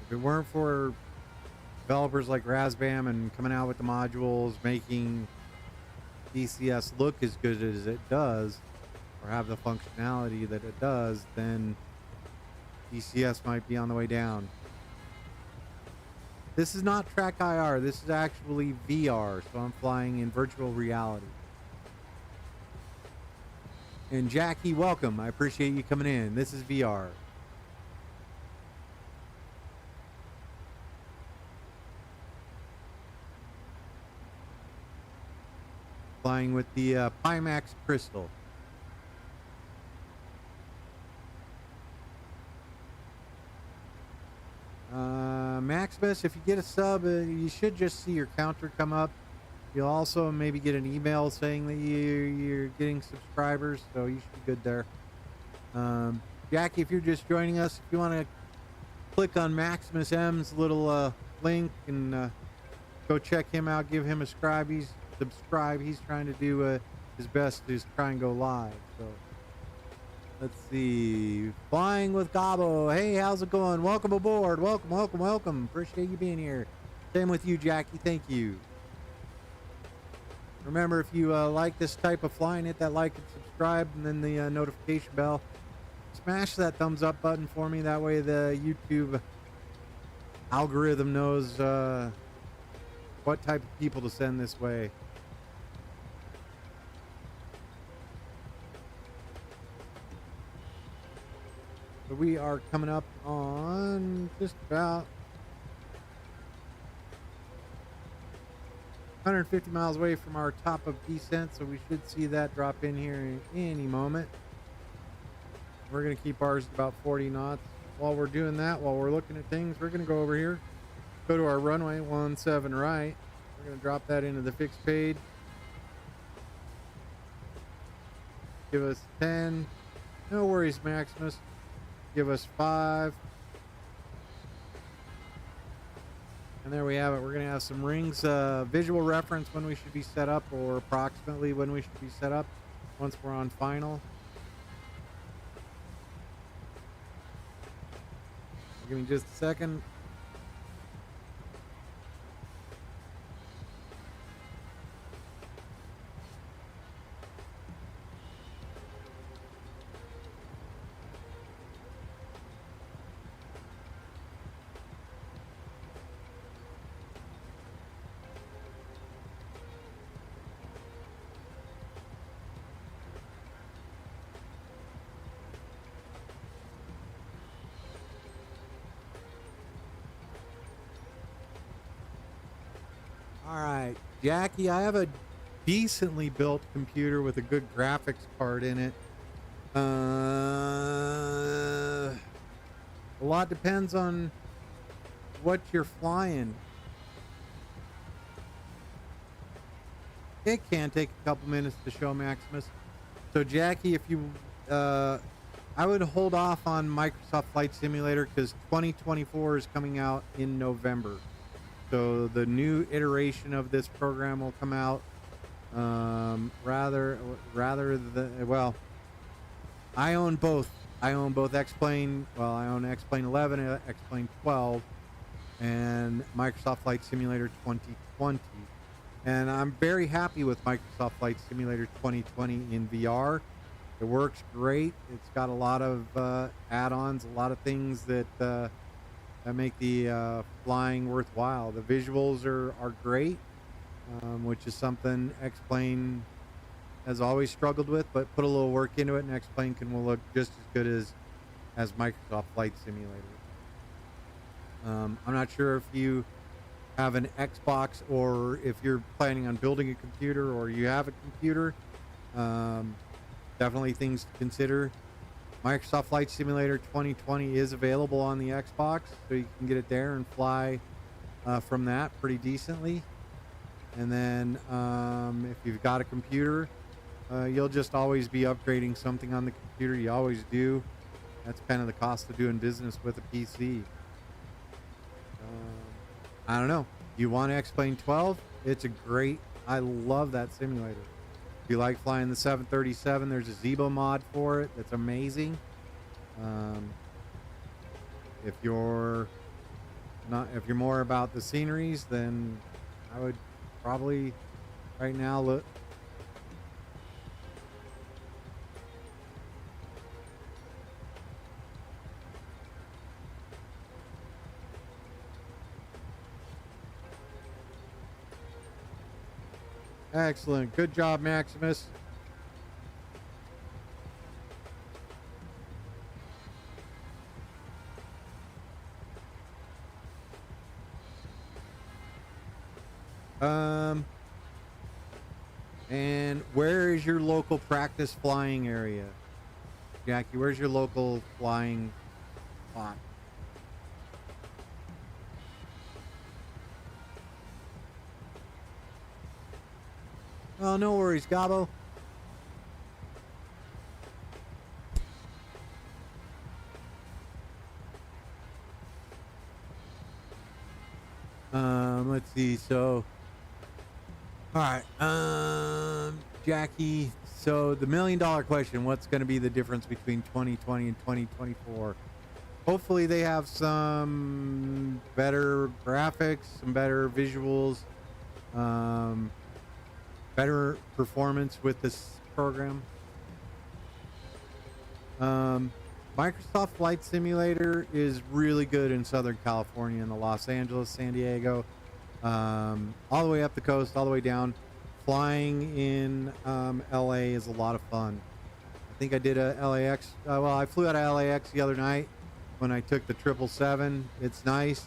S1: If it weren't for developers like Razbam and coming out with the modules, making DCS look as good as it does, or have the functionality that it does, then DCS might be on the way down. This is not Track IR. This is actually VR, so I'm flying in virtual reality. And Jackie, welcome. I appreciate you coming in. This is VR. Flying with the Pimax Crystal. Maximus, if you get a sub, you should just see your counter come up. You'll also maybe get an email saying that you're getting subscribers, so you should be good there. Jackie, if you're just joining us, if you want to click on Maximus M's little link and go check him out, give him a subscribe. He's trying to do his best to try and go live. So let's see. Flying with Gabo. Hey, how's it going? Welcome aboard. Welcome. Appreciate you being here. Same with you, Jackie. Thank you. Remember, if you like this type of flying, hit that like and subscribe, and then the notification bell. smash that thumbs up button for me. That way the YouTube algorithm knows what type of people to send this way. So we are coming up on just about 150 miles away from our top of descent, so we should see that drop in here in any moment. We're going to keep ours at about 40 knots. While we're doing that, while we're looking at things, we're going to go over here, go to our runway 17 right. We're going to drop that into the fixed page. Give us 10. No worries, Maximus. Give us 5. And there we have it. We're going to have some rings, visual reference when we should be set up, or approximately when we should be set up once we're on final. Give me just a second. All right, Jackie, I have a decently built computer with a good graphics card in it. A lot depends on what you're flying. It can take a couple minutes to show, Maximus. So Jackie, if you I would hold off on Microsoft Flight Simulator because 2024 is coming out in November. So the new iteration of this program will come out rather than, well, I own both. I own both X-Plane. Well, I own X-Plane 11 and X-Plane 12 and Microsoft Flight Simulator 2020. And I'm very happy with Microsoft Flight Simulator 2020 in VR. It works great. It's got a lot of add-ons, a lot of things that that make the flying worthwhile. The visuals are great, which is something X-Plane has always struggled with, but put a little work into it and X-Plane will look just as good as Microsoft Flight Simulator. I'm not sure if you have an Xbox or if you're planning on building a computer or you have a computer. Definitely things to consider. Microsoft Flight Simulator 2020 is available on the Xbox, so you can get it there and fly from that pretty decently. And then if you've got a computer, you'll just always be upgrading something on the computer. You always do. That's kind of the cost of doing business with a PC. I don't know. You want to X-Plane 12? It's a great, I love that simulator. If you like flying the 737, there's a Zebo mod for it that's amazing. If you're more about the sceneries, then I would probably right now look. Excellent. Good job, Maximus. And where is your local practice flying area? Jackie, where's your local flying spot? Oh, no worries, Gabo. Let's see. So, all right, Jackie. So the $1 million question: what's going to be the difference between 2020 and 2024? Hopefully, they have some better graphics, some better visuals. Better performance with this program. Microsoft Flight Simulator is really good in Southern California, in the Los Angeles, San Diego, all the way up the coast, all the way down. Flying in LA is a lot of fun. I think I did a LAX. Well, I flew out of LAX the other night when I took the 777. It's nice.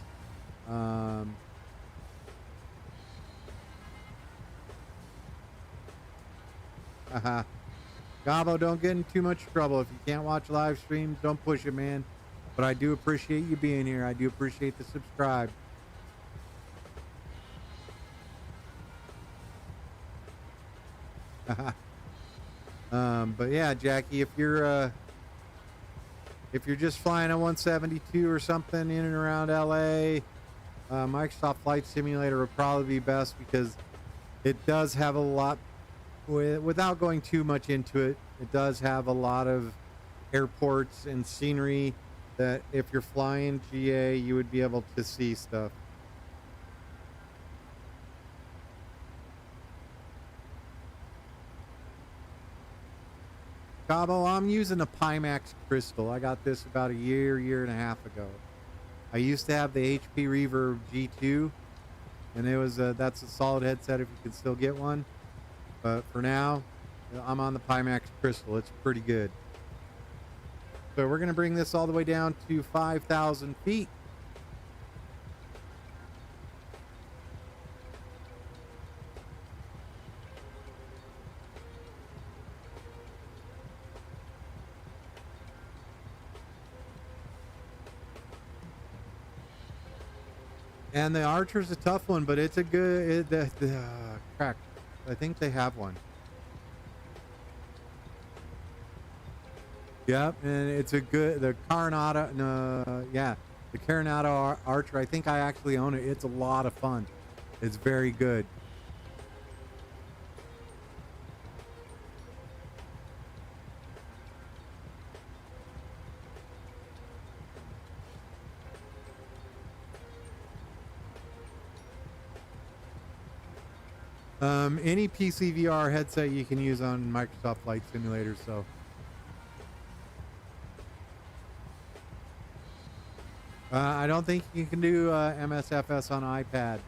S1: Gabo, don't get in too much trouble. If you can't watch live streams, don't push it, man. But I do appreciate you being here. I do appreciate the subscribe. But yeah, Jackie, if you're just flying a 172 or something in and around LA, Microsoft Flight Simulator would probably be best, because it does have a lot, without going too much into it, it does have a lot of airports and scenery that if you're flying GA, you would be able to see stuff. Cabo, I'm using a Pimax Crystal. I got this about a year and a half ago. I used to have the HP Reverb G2, and it was that's a solid headset if you can still get one. But for now, I'm on the Pimax Crystal. It's pretty good. So we're going to bring this all the way down to 5,000 feet. And the Archer's a tough one, but it's a good, crack. I think they have one. Yep, and it's a good, the Carinata, yeah, the Carinata Archer. I think I actually own it. It's a lot of fun. It's very good. Any PC VR headset you can use on Microsoft Flight Simulator, so. I don't think you can do MSFS on iPad.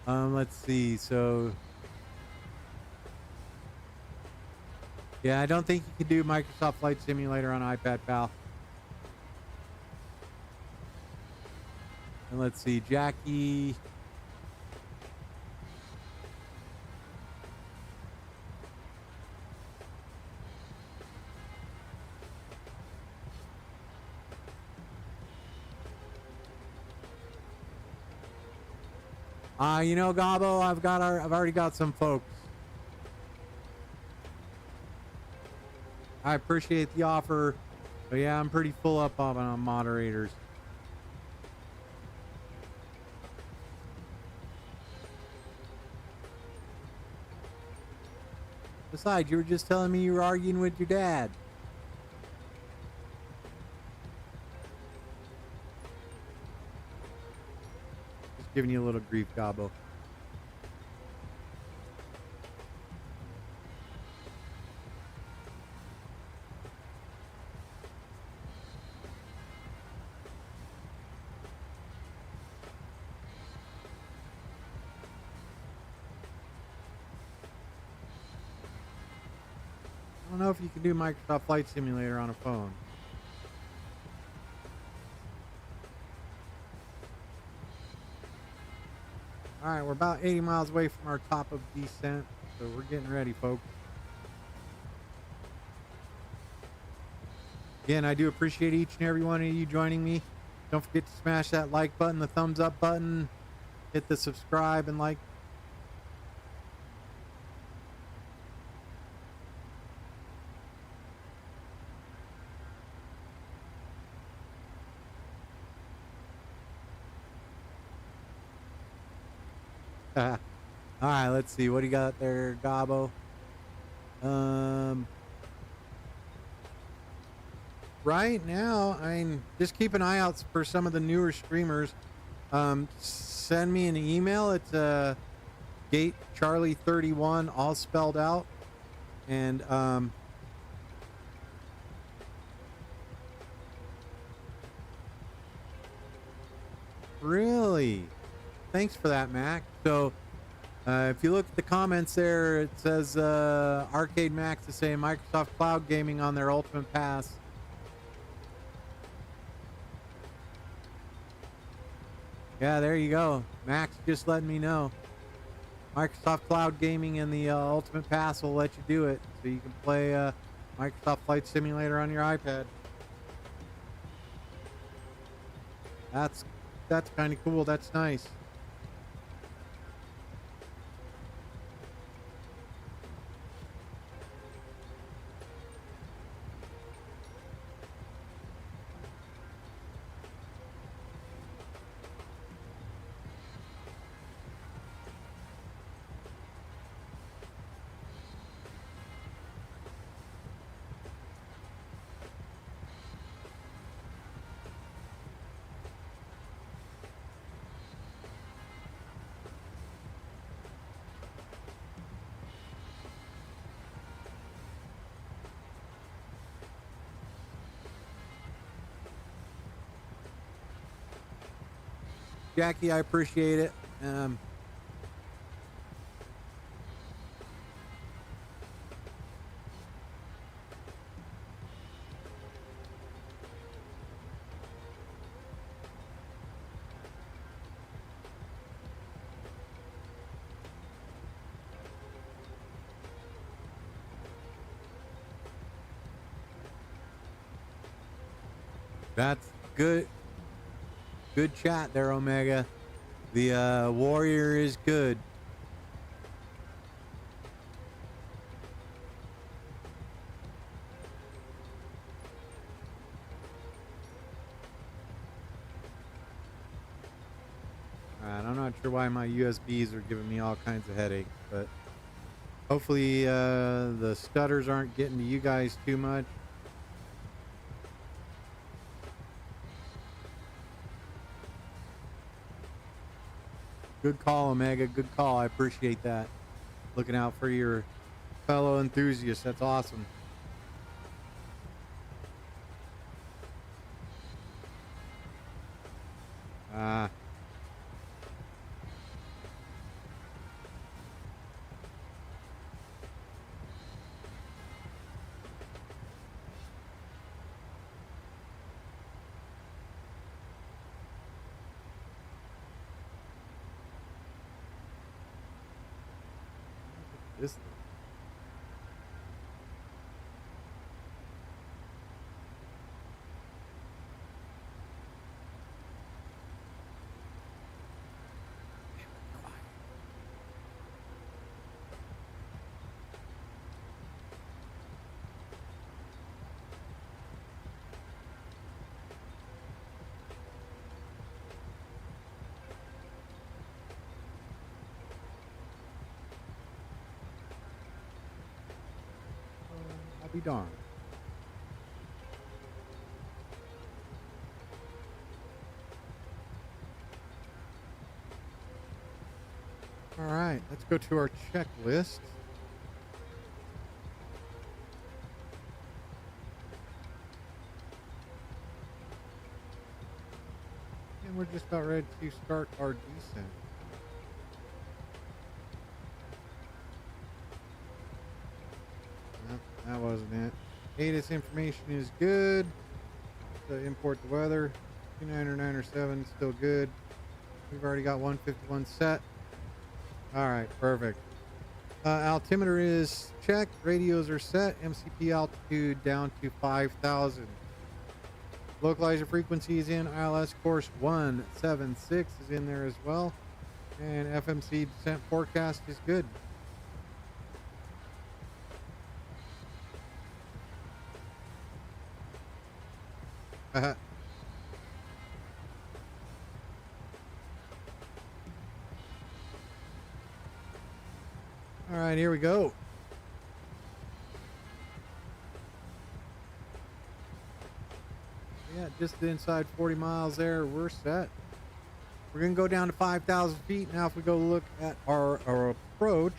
S1: Let's see, so. Yeah, I don't think you can do Microsoft Flight Simulator on iPad, pal. And let's see, Jackie. You know, Gabo, I've already got some folks. I appreciate the offer, but yeah, I'm pretty full up on moderators. Besides, you were just telling me you were arguing with your dad. Just giving you a little grief, Gabo. I don't know if you can do Microsoft Flight Simulator on a phone. All right, we're about 80 miles away from our top of descent, so we're getting ready, folks. Again, I do appreciate each and every one of you joining me. Don't forget to smash that like button, the thumbs up button, hit the subscribe and like. All right, let's see. What do you got there, Gabo? Right now, I'm just keep an eye out for some of the newer streamers. Send me an email. It's Gate Charlie 31, all spelled out. And Really? Thanks for that, Mac. So, if you look at the comments there, it says Arcade Max is saying Microsoft Cloud Gaming on their Ultimate Pass. Yeah, there you go. Max just letting me know. Microsoft Cloud Gaming and the Ultimate Pass will let you do it. So you can play Microsoft Flight Simulator on your iPad. That's kind of cool. That's nice. Jackie, I appreciate it. That's good. Good chat there, Omega. The warrior is good. Alright, I'm not sure why my USBs are giving me all kinds of headaches, but hopefully the stutters aren't getting to you guys too much. Good call, Omega. Good call. I appreciate that. Looking out for your fellow enthusiasts. That's awesome. This. Be darned. All right, let's go to our checklist. And we're just about ready to start our descent. That wasn't it. ATIS information is good. So import the weather. 2997 still good. We've already got 151 set. Alright, perfect. Altimeter is checked. Radios are set. MCP altitude down to 5,000. Localizer frequency is in. ILS course 176 is in there as well. And FMC descent forecast is good. All right, here we go. Yeah, just inside 40 miles there, we're set. We're going to go down to 5,000 feet. Now, if we go look at our approach,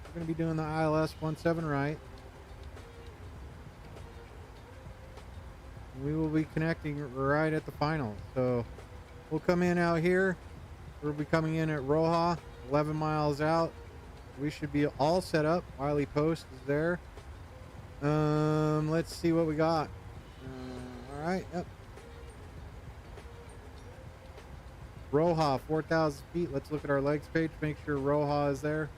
S1: we're going to be doing the ILS 17 right. We will be connecting right at the final. So We'll come in out here. We'll be coming in at Roja, 11 miles out. We should be all set up. Wiley Post is there. Let's see what we got. All right. Yep. Roja, 4,000 feet. Let's look at our legs page. Make sure Roja is there.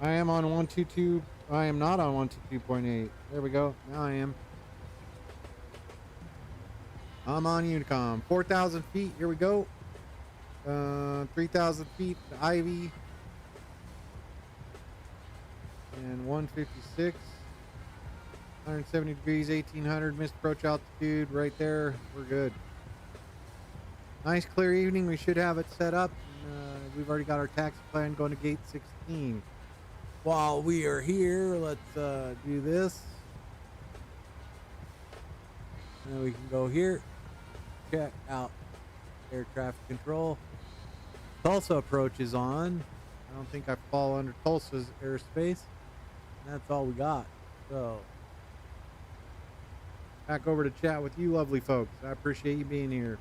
S1: I am on 122. I am not on 122.8. There we go. Now I am. I'm on Unicom. 4,000 feet. Here we go. 3,000 feet to Ivy. And 156. 170 degrees, 1800. Missed approach altitude right there. We're good. Nice clear evening. We should have it set up. We've already got our taxi plan going to gate 16. While we are here, let's do this. And we can go here. Check out air traffic control. Tulsa approach is on. I don't think I fall under Tulsa's airspace. And that's all we got. So back over to chat with you lovely folks. I appreciate you being here.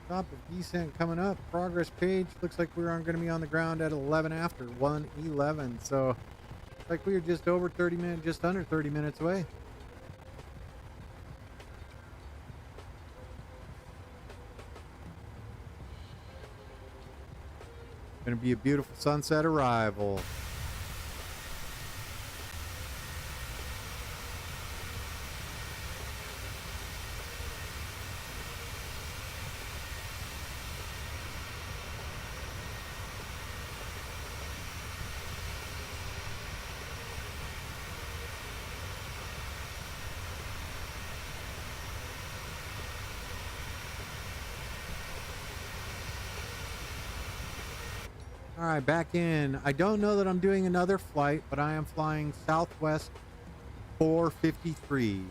S1: Top of descent coming up. Progress page looks like we're going to be on the ground at 11 after 1:11. So looks like we are just over 30 minutes, just under 30 minutes away. Going to be a beautiful sunset arrival. All right, back in. I don't know that I'm doing another flight, but I am flying Southwest 453.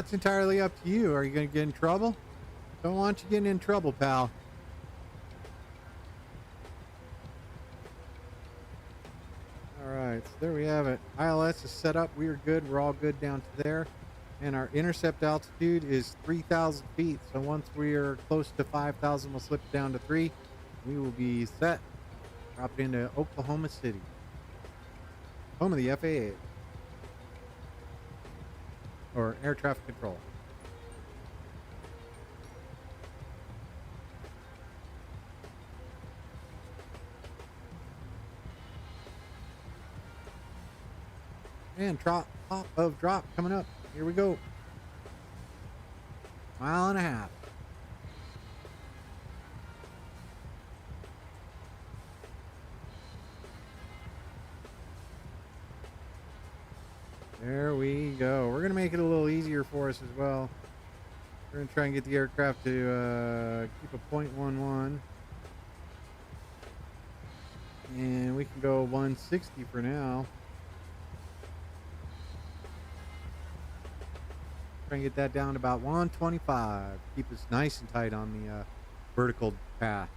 S1: That's entirely up to you. Are you going to get in trouble? Don't want you getting in trouble, pal. All right, so there we have it. ILS is set up. We are good. We're all good down to there. And our intercept altitude is 3,000 feet. So once we are close to 5,000, we'll slip down to 3. We will be set. Drop into Oklahoma City, home of the FAA, or air traffic control. And pop of drop coming up. Here we go. Mile and a half. There we go. We're going to make it a little easier for us as well. We're going to try and get the aircraft to keep a 0.11. And we can go 160 for now. Try and get that down to about 125. Keep us nice and tight on the vertical path.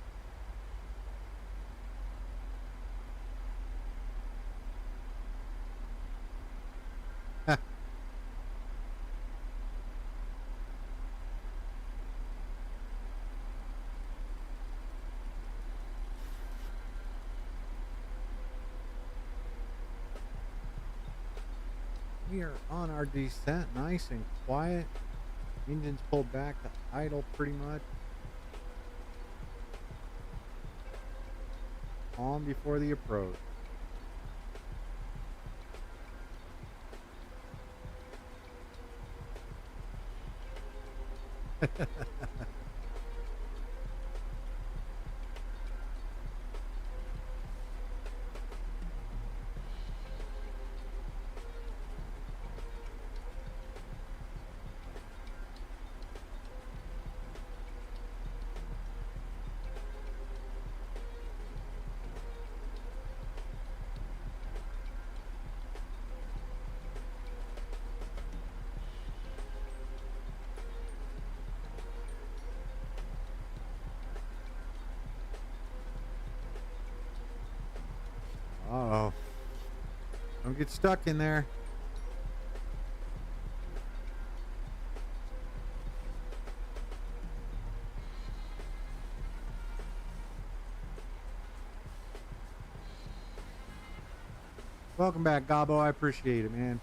S1: we are on our descent, nice and quiet. Engines pulled back to idle pretty much. Calm before the approach. Uh-oh. Don't get stuck in there. Welcome back, Gabo. I appreciate it, man.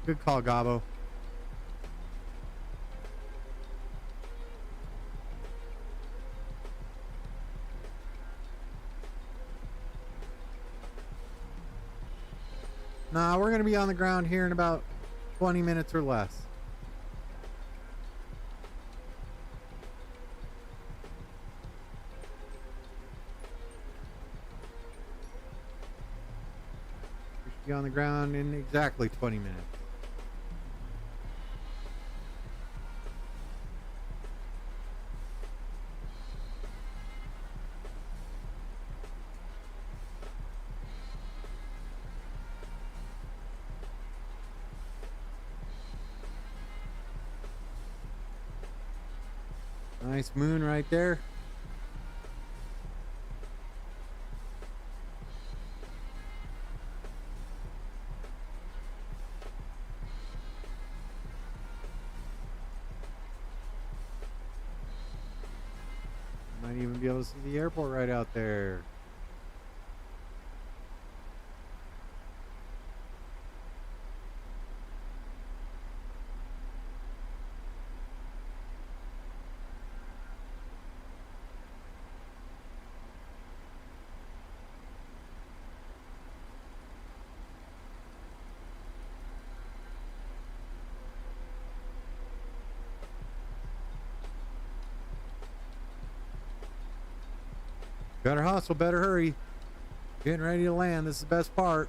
S1: Good call, Gabo. Nah, we're going to be on the ground here in about 20 minutes or less. Be on the ground in exactly 20 minutes. Nice moon right there. Might even be able to see the airport right out there. Better hustle, better hurry. Getting ready to land. This is the best part.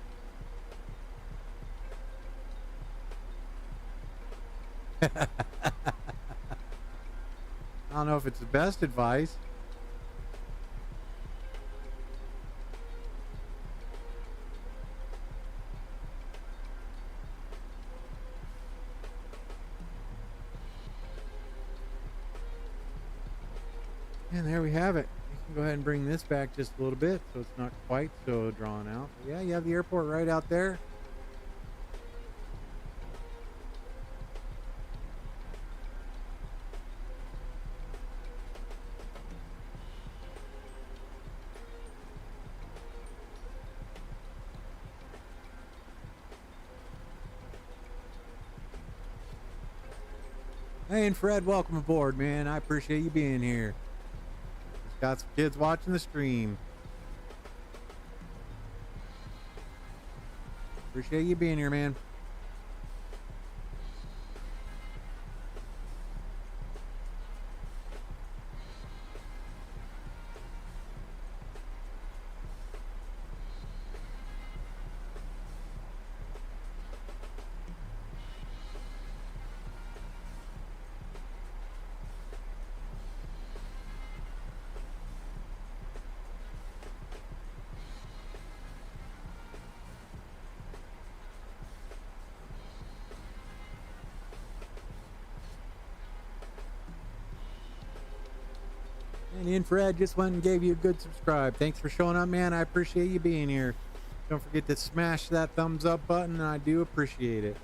S1: I don't know if it's the best advice. And there we have it. Go ahead and bring this back just a little bit so it's not quite so drawn out. But yeah, you have the airport right out there. Hey, and Fred, welcome aboard, man. I appreciate you being here. Got some kids watching the stream. Appreciate you being here, man. And Infrared just went and gave you a good subscribe. Thanks for showing up, man. I appreciate you being here. Don't forget to smash that thumbs up button. I do appreciate it.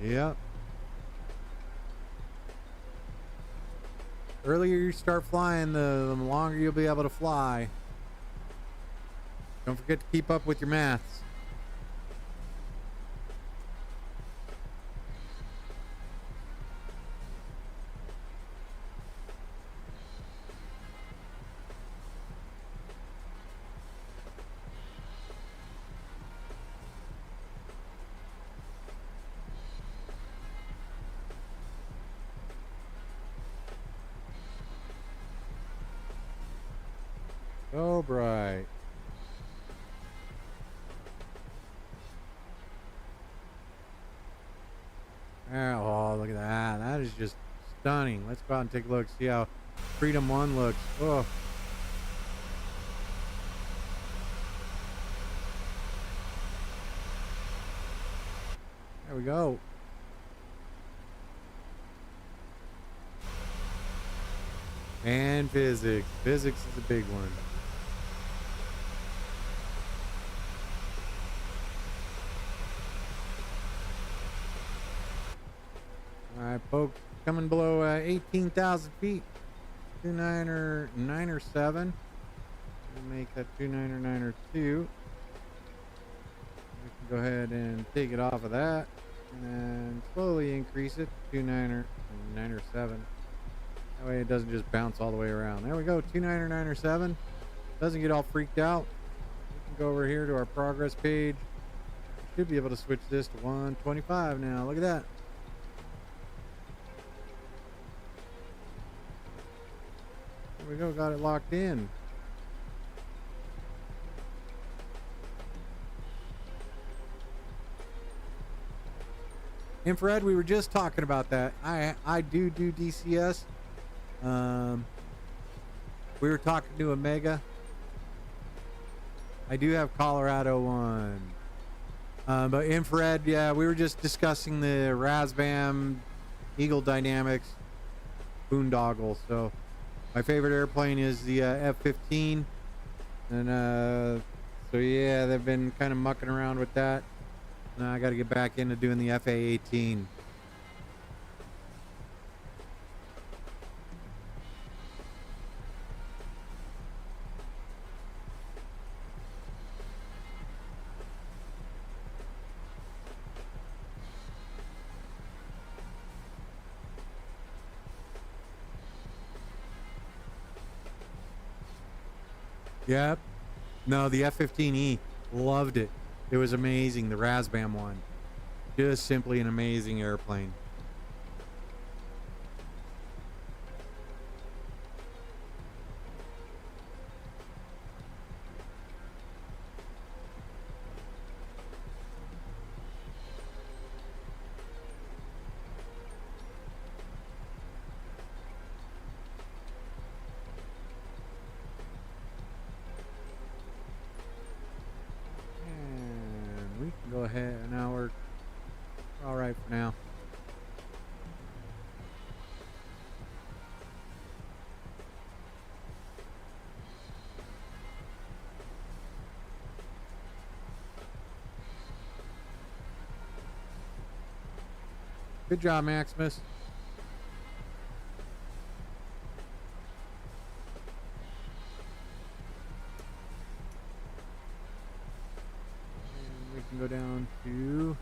S1: Yep. Earlier you start flying, the longer you'll be able to fly. Don't forget to keep up with your maths. So bright. Oh, look at that. That is just stunning. Let's go out and take a look, see how Freedom 1 looks. Oh. There we go. And physics. Physics is a big one. All right, folks, coming below 18,000 feet. 29907. We'll make that 29902. We can go ahead and take it off of that and then slowly increase it to 29907. That way it doesn't just bounce all the way around. There we go, 29907. Doesn't get all freaked out. We can go over here to our progress page. Should be able to switch this to 125 now. Look at that. There we go, got it locked in. Infrared, we were just talking about that. I do DCS. We were talking to Omega. I do have Colorado one. But Infrared, yeah, we were just discussing the Razbam Eagle Dynamics boondoggle. So my favorite airplane is the F-15. And so yeah, they've been kind of mucking around with that. Now I got to get back into doing the FA-18. Yep. No, the F-15E. Loved it. It was amazing. The Razbam one. Just simply an amazing airplane. Go ahead. Now we're all right for now. Good job, Maximus. Go down to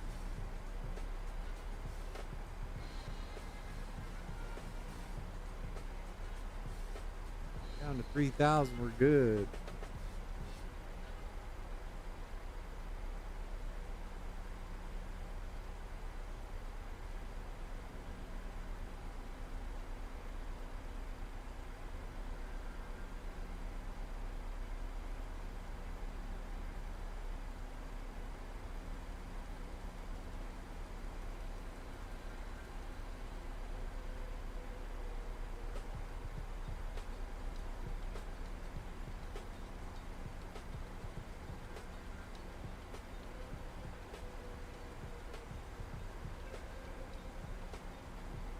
S1: down to 3,000. We're good.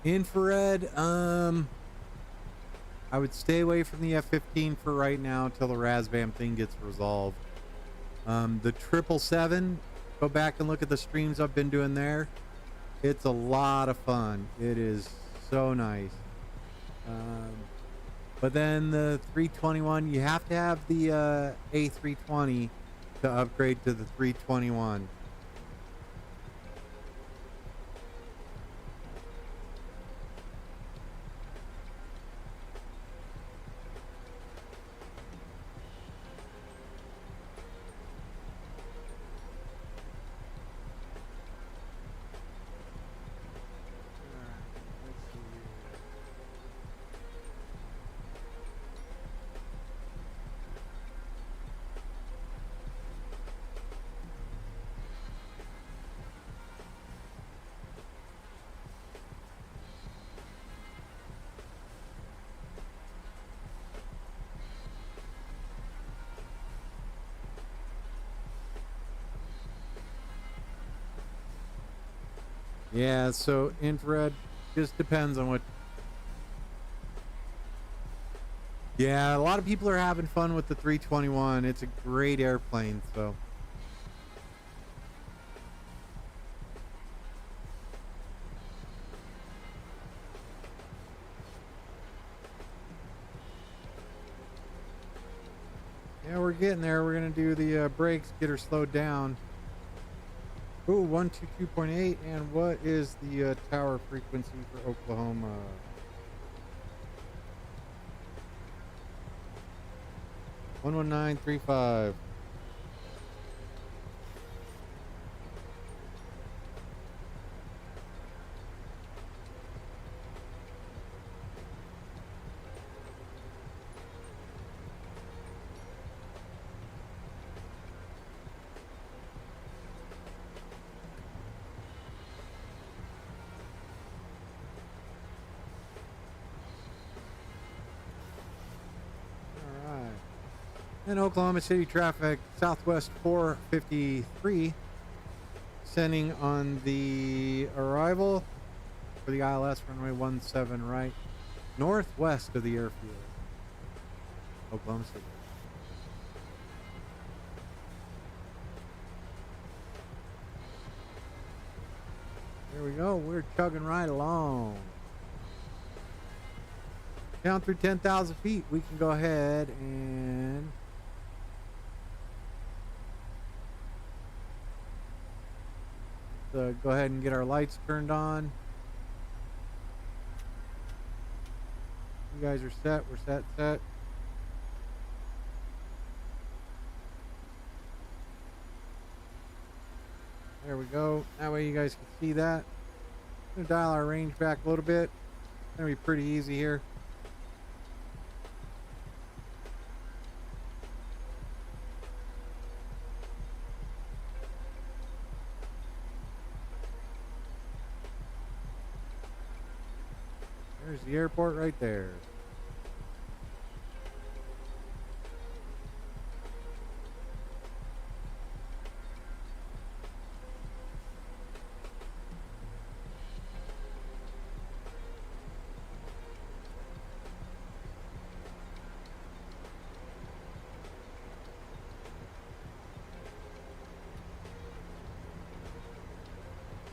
S1: Infrared, I would stay away from the F-15 for right now until the RASVAM thing gets resolved. The 777, go back and look at the streams I've been doing there. It's a lot of fun. It is so nice. But then the 321, you have to have the A320 to upgrade to the 321. Yeah, so infrared just depends on what. Yeah, a lot of people are having fun with the 321. It's a great airplane, so. Yeah, we're getting there. We're going to do the brakes, get her slowed down. Ooh, 122.8. And what is the tower frequency for Oklahoma? 11935. And Oklahoma City traffic, Southwest 453, sending on the arrival for the ILS runway 17 right, northwest of the airfield, Oklahoma City. There we go, we're chugging right along. Down through 10,000 feet, we can go ahead and go ahead and get our lights turned on. You guys are set. We're set. There we go. That way you guys can see that. I'm going to dial our range back a little bit. It's going to be pretty easy here. There's the airport right there.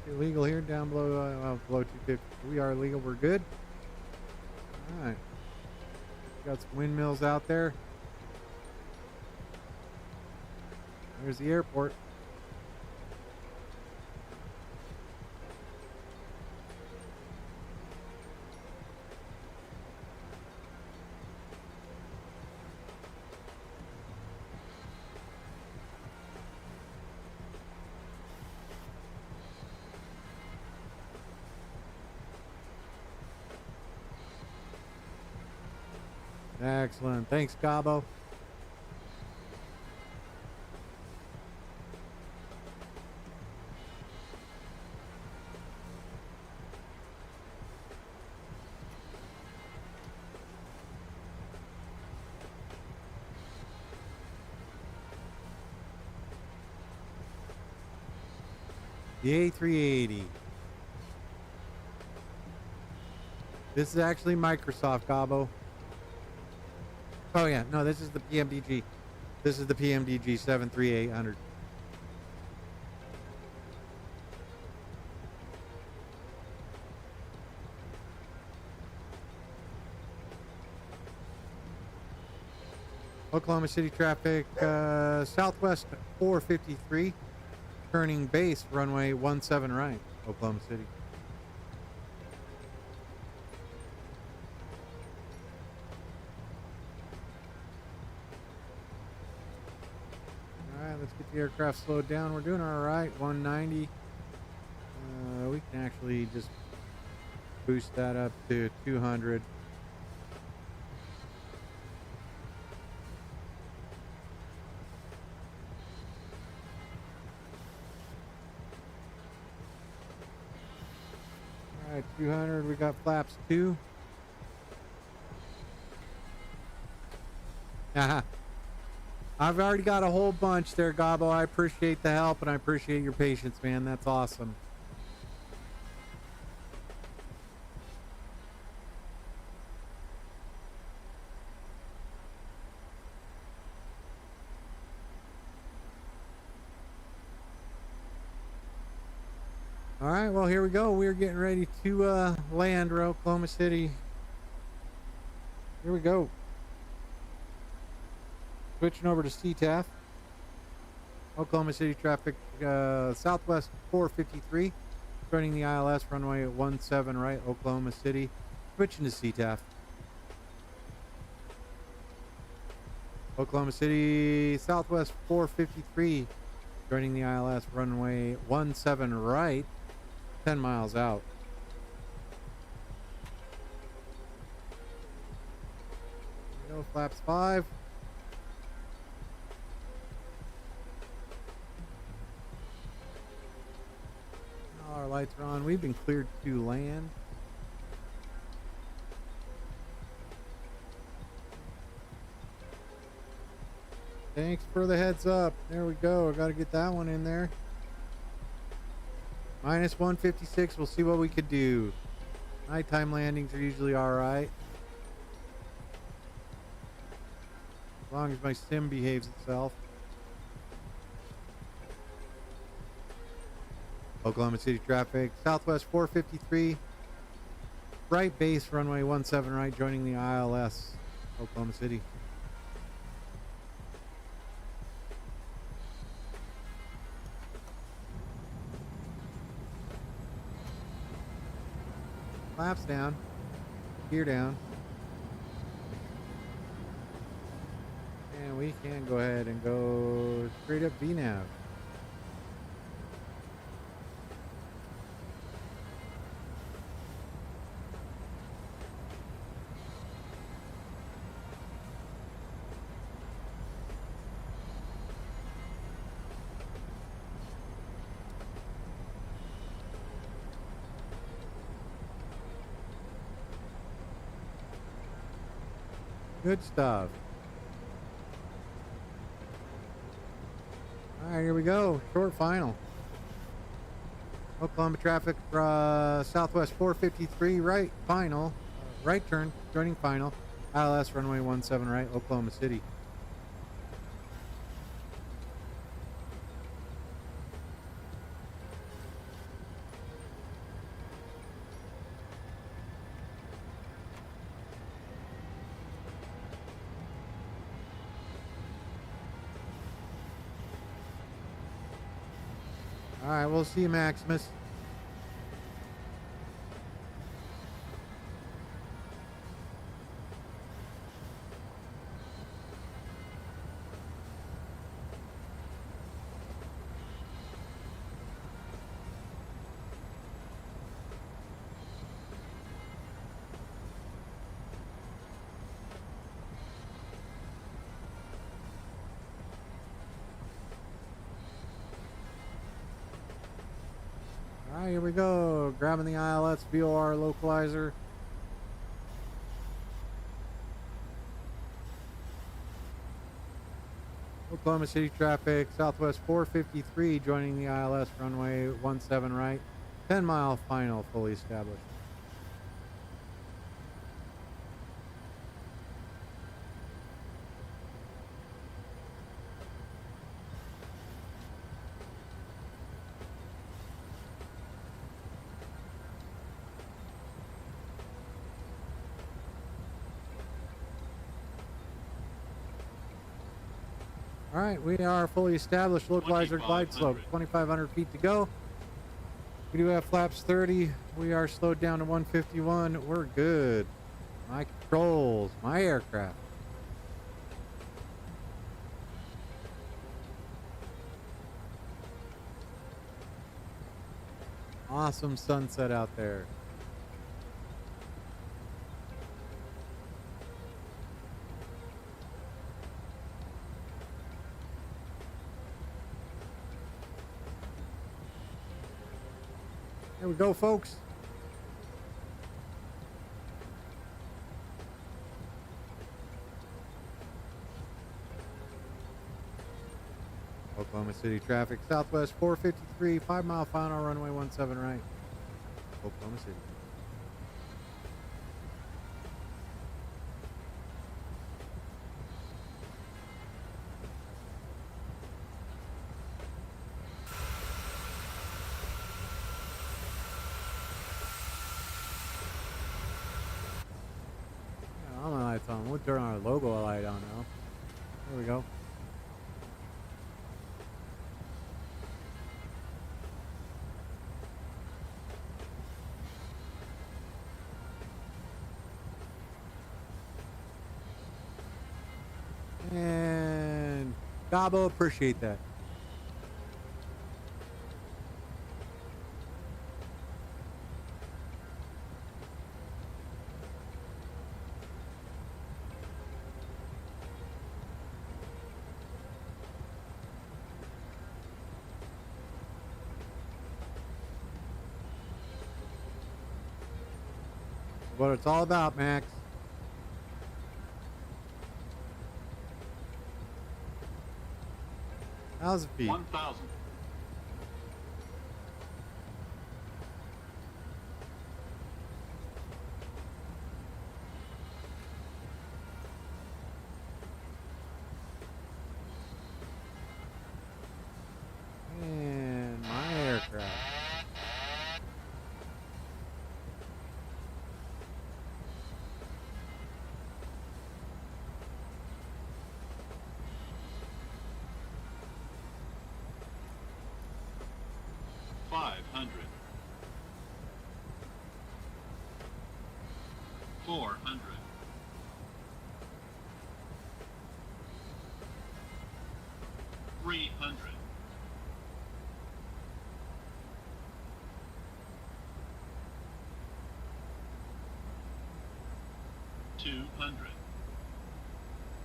S1: Illegal here, down below, below 250. We are legal. We're good. All right. Got some windmills out there. There's the airport. Excellent. Thanks, Cabo. The A380. This is actually Microsoft, Gabo. Oh yeah, no, this is the PMDG. This is the PMDG 73800. Oklahoma City traffic, Southwest 453, turning base, runway 17 right, Oklahoma City. All right, let's get the aircraft slowed down. We're doing all right, 190. We can actually just boost that up to 200. All right, 200. We got flaps 2. I've already got a whole bunch there, Gabo. I appreciate the help and I appreciate your patience, man. That's awesome. All right, well, here we go. We're getting ready to land Oklahoma City. Here we go. Switching over to CTAF. Oklahoma City traffic, Southwest 453. Joining the ILS, runway 17 right, Oklahoma City. Switching to CTAF. Oklahoma City, Southwest 453. Joining the ILS, runway 17 right. 10 miles out. There we go, flaps 5. All our lights are on. We've been cleared to land. Thanks for the heads up. There we go. I got to get that one in there. Minus 156. We'll see what we could do. Nighttime landings are usually all right. As long as my sim behaves itself. Oklahoma City traffic. Southwest 453. Right base, runway 17 right, joining the ILS. Oklahoma City. Flaps down, gear down, and we can go ahead and go straight up VNAV. Good stuff. All right, here we go. Short final. Oklahoma traffic, Southwest 453, right final, right turn, joining final. ILS runway 17 right, Oklahoma City. All right, we'll see you, Maximus. All right, here we go. Grabbing the ILS VOR localizer. Oklahoma City traffic, Southwest 453, joining the ILS runway 17 right. 10 mile final, fully established. All right, we are fully established. Localizer glide slope, 2,500 feet to go. We do have flaps 30. We are slowed down to 151. We're good. My controls, my aircraft. Awesome sunset out there. Here we go, folks. Oklahoma City traffic, Southwest 453, 5 mile final, runway 17 right. Oklahoma City. Yeah, all my lights on. We'll turn our logo light on now. There we go. And Gabo, appreciate that. What it's all about, Max. How's it feel?
S5: 1,000.
S1: And my aircraft.
S5: $500. 400. 300. 200.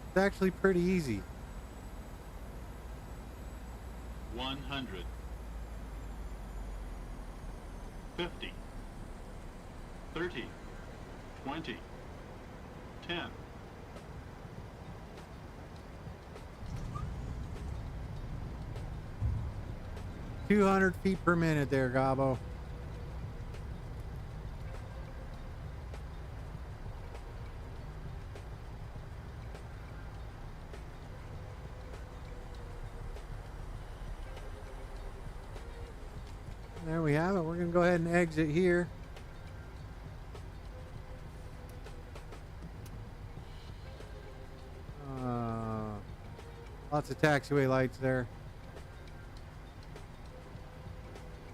S1: It's actually pretty easy.
S5: 100. 50. 30. 20. 10.
S1: 200 feet per minute there, Gabo. There we have it. We're going to go ahead and exit here. Lots of taxiway lights there.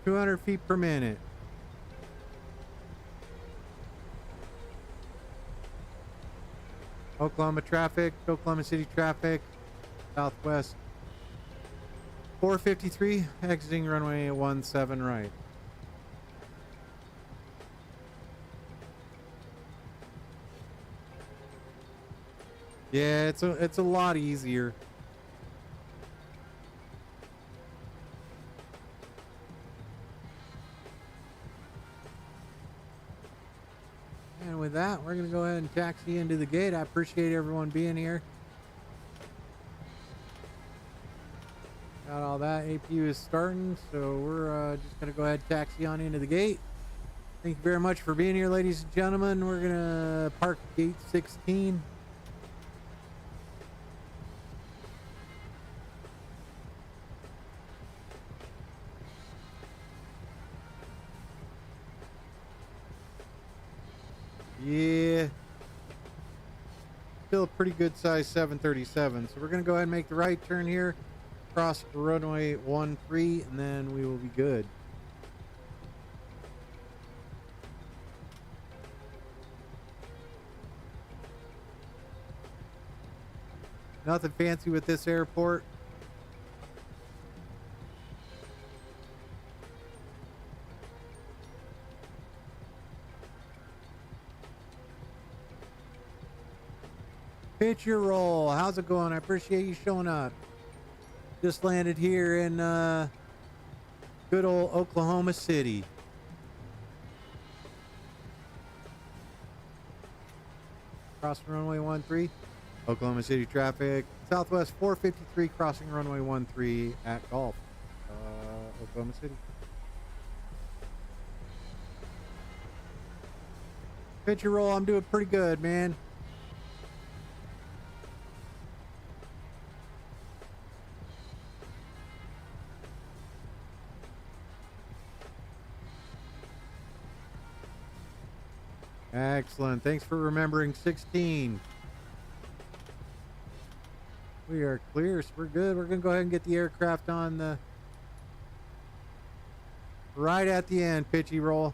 S1: 200 feet per minute. Oklahoma traffic, Oklahoma City traffic, Southwest 453, exiting runway 17 right. Yeah, it's a lot easier. And with that, we're going to go ahead and taxi into the gate. I appreciate everyone being here. Got all that. APU is starting, so we're just going to go ahead and taxi on into the gate. Thank you very much for being here, ladies and gentlemen. We're going to park gate 16. Yeah. still a pretty good size 737. So we're going to go ahead and make the right turn here, cross runway 13, and then we will be good. Nothing fancy with this airport. Pitch your roll. How's it going? I appreciate you showing up. Just landed here in good old Oklahoma City. Crossing runway 13. Oklahoma City traffic. Southwest 453 crossing runway 13 at Gulf. Oklahoma City. Pitch your roll. I'm doing pretty good, man. Excellent. Thanks for remembering 16. We are clear, so we're good. We're going to go ahead and get the aircraft on the right at the end, pitchy roll.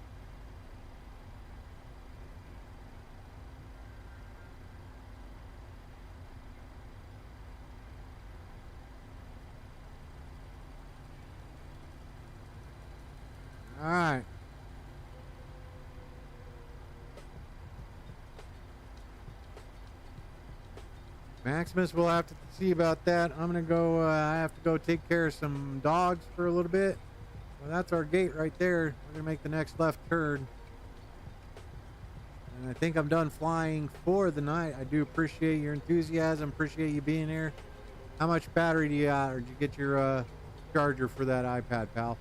S1: All right. Maximus, we'll have to see about that. I'm gonna go. I have to go take care of some dogs for a little bit. Well, that's our gate right there. We're gonna make the next left turn, and I think I'm done flying for the night. I do appreciate your enthusiasm. Appreciate you being here. How much battery do you got, or did you get your charger for that iPad, pal?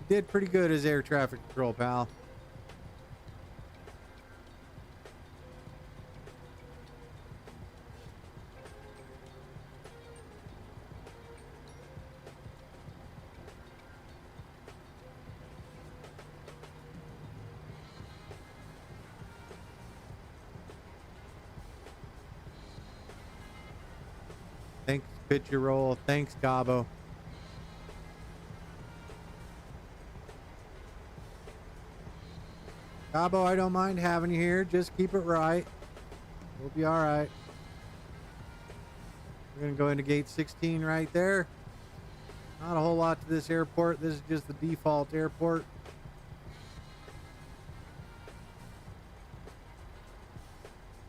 S1: Did pretty good as air traffic control, pal. Thanks, pitch your roll. Thanks, Gabo. Cabo, I don't mind having you here. Just keep it right. We'll be all right. We're going to go into gate 16 right there. Not a whole lot to this airport. This is just the default airport.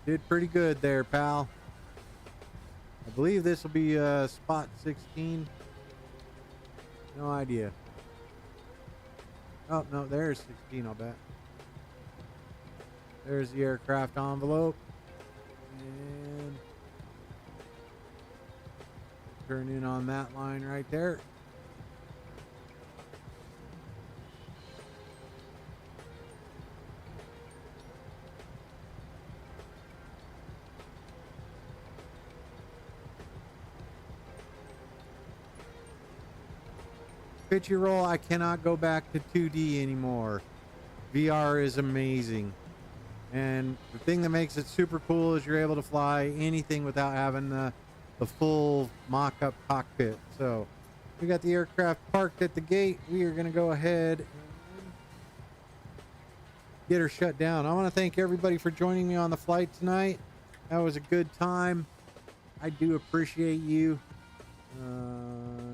S1: Did pretty good there, pal. I believe this will be spot 16. No idea. Oh, no, there's 16, I'll bet. There's the aircraft envelope. And turn in on that line right there. Pitch your roll. I cannot go back to 2D anymore. VR is amazing. And the thing that makes it super cool is you're able to fly anything without having the full mock-up cockpit. So we got the aircraft parked at the gate. We are going to go ahead and get her shut down. I want to thank everybody for joining me on the flight tonight. That was a good time. I do appreciate you.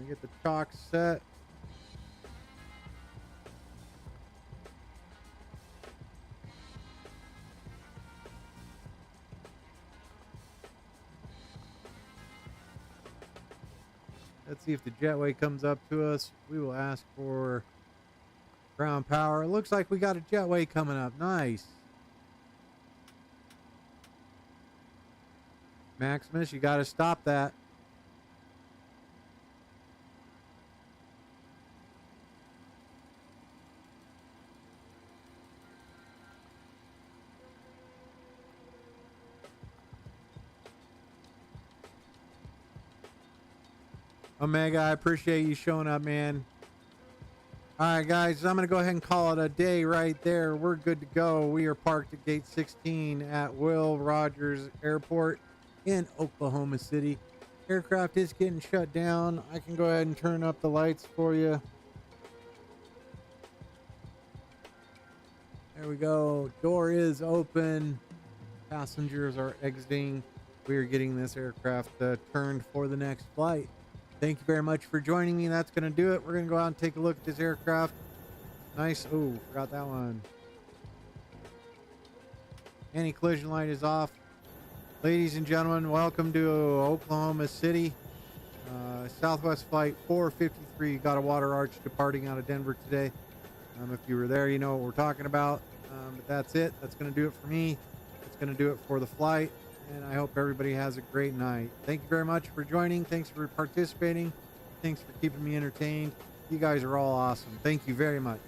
S1: Get the chalk set. Let's see if the jetway comes up to us. We will ask for ground power. It looks like we got a jetway coming up. Nice. Maximus, you got to stop that. Omega, I appreciate you showing up, man. All right, guys, I'm going to go ahead and call it a day right there. We're good to go. We are parked at gate 16 at Will Rogers Airport in Oklahoma City. Aircraft is getting shut down. I can go ahead and turn up the lights for you. There we go. Door is open. Passengers are exiting. We are getting this aircraft turned for the next flight. Thank you very much for joining me. That's going to do it. We're going to go out and take a look at this aircraft. Nice. Oh, forgot that one. Anti-collision light is off. Ladies and gentlemen, welcome to Oklahoma City. Southwest Flight 453 got a water arch departing out of Denver today. If you were there, you know what we're talking about. But that's it. That's going to do it for me. That's going to do it for the flight. And I hope everybody has a great night. Thank you very much for joining. Thanks for participating. Thanks for keeping me entertained. You guys are all awesome. Thank you very much.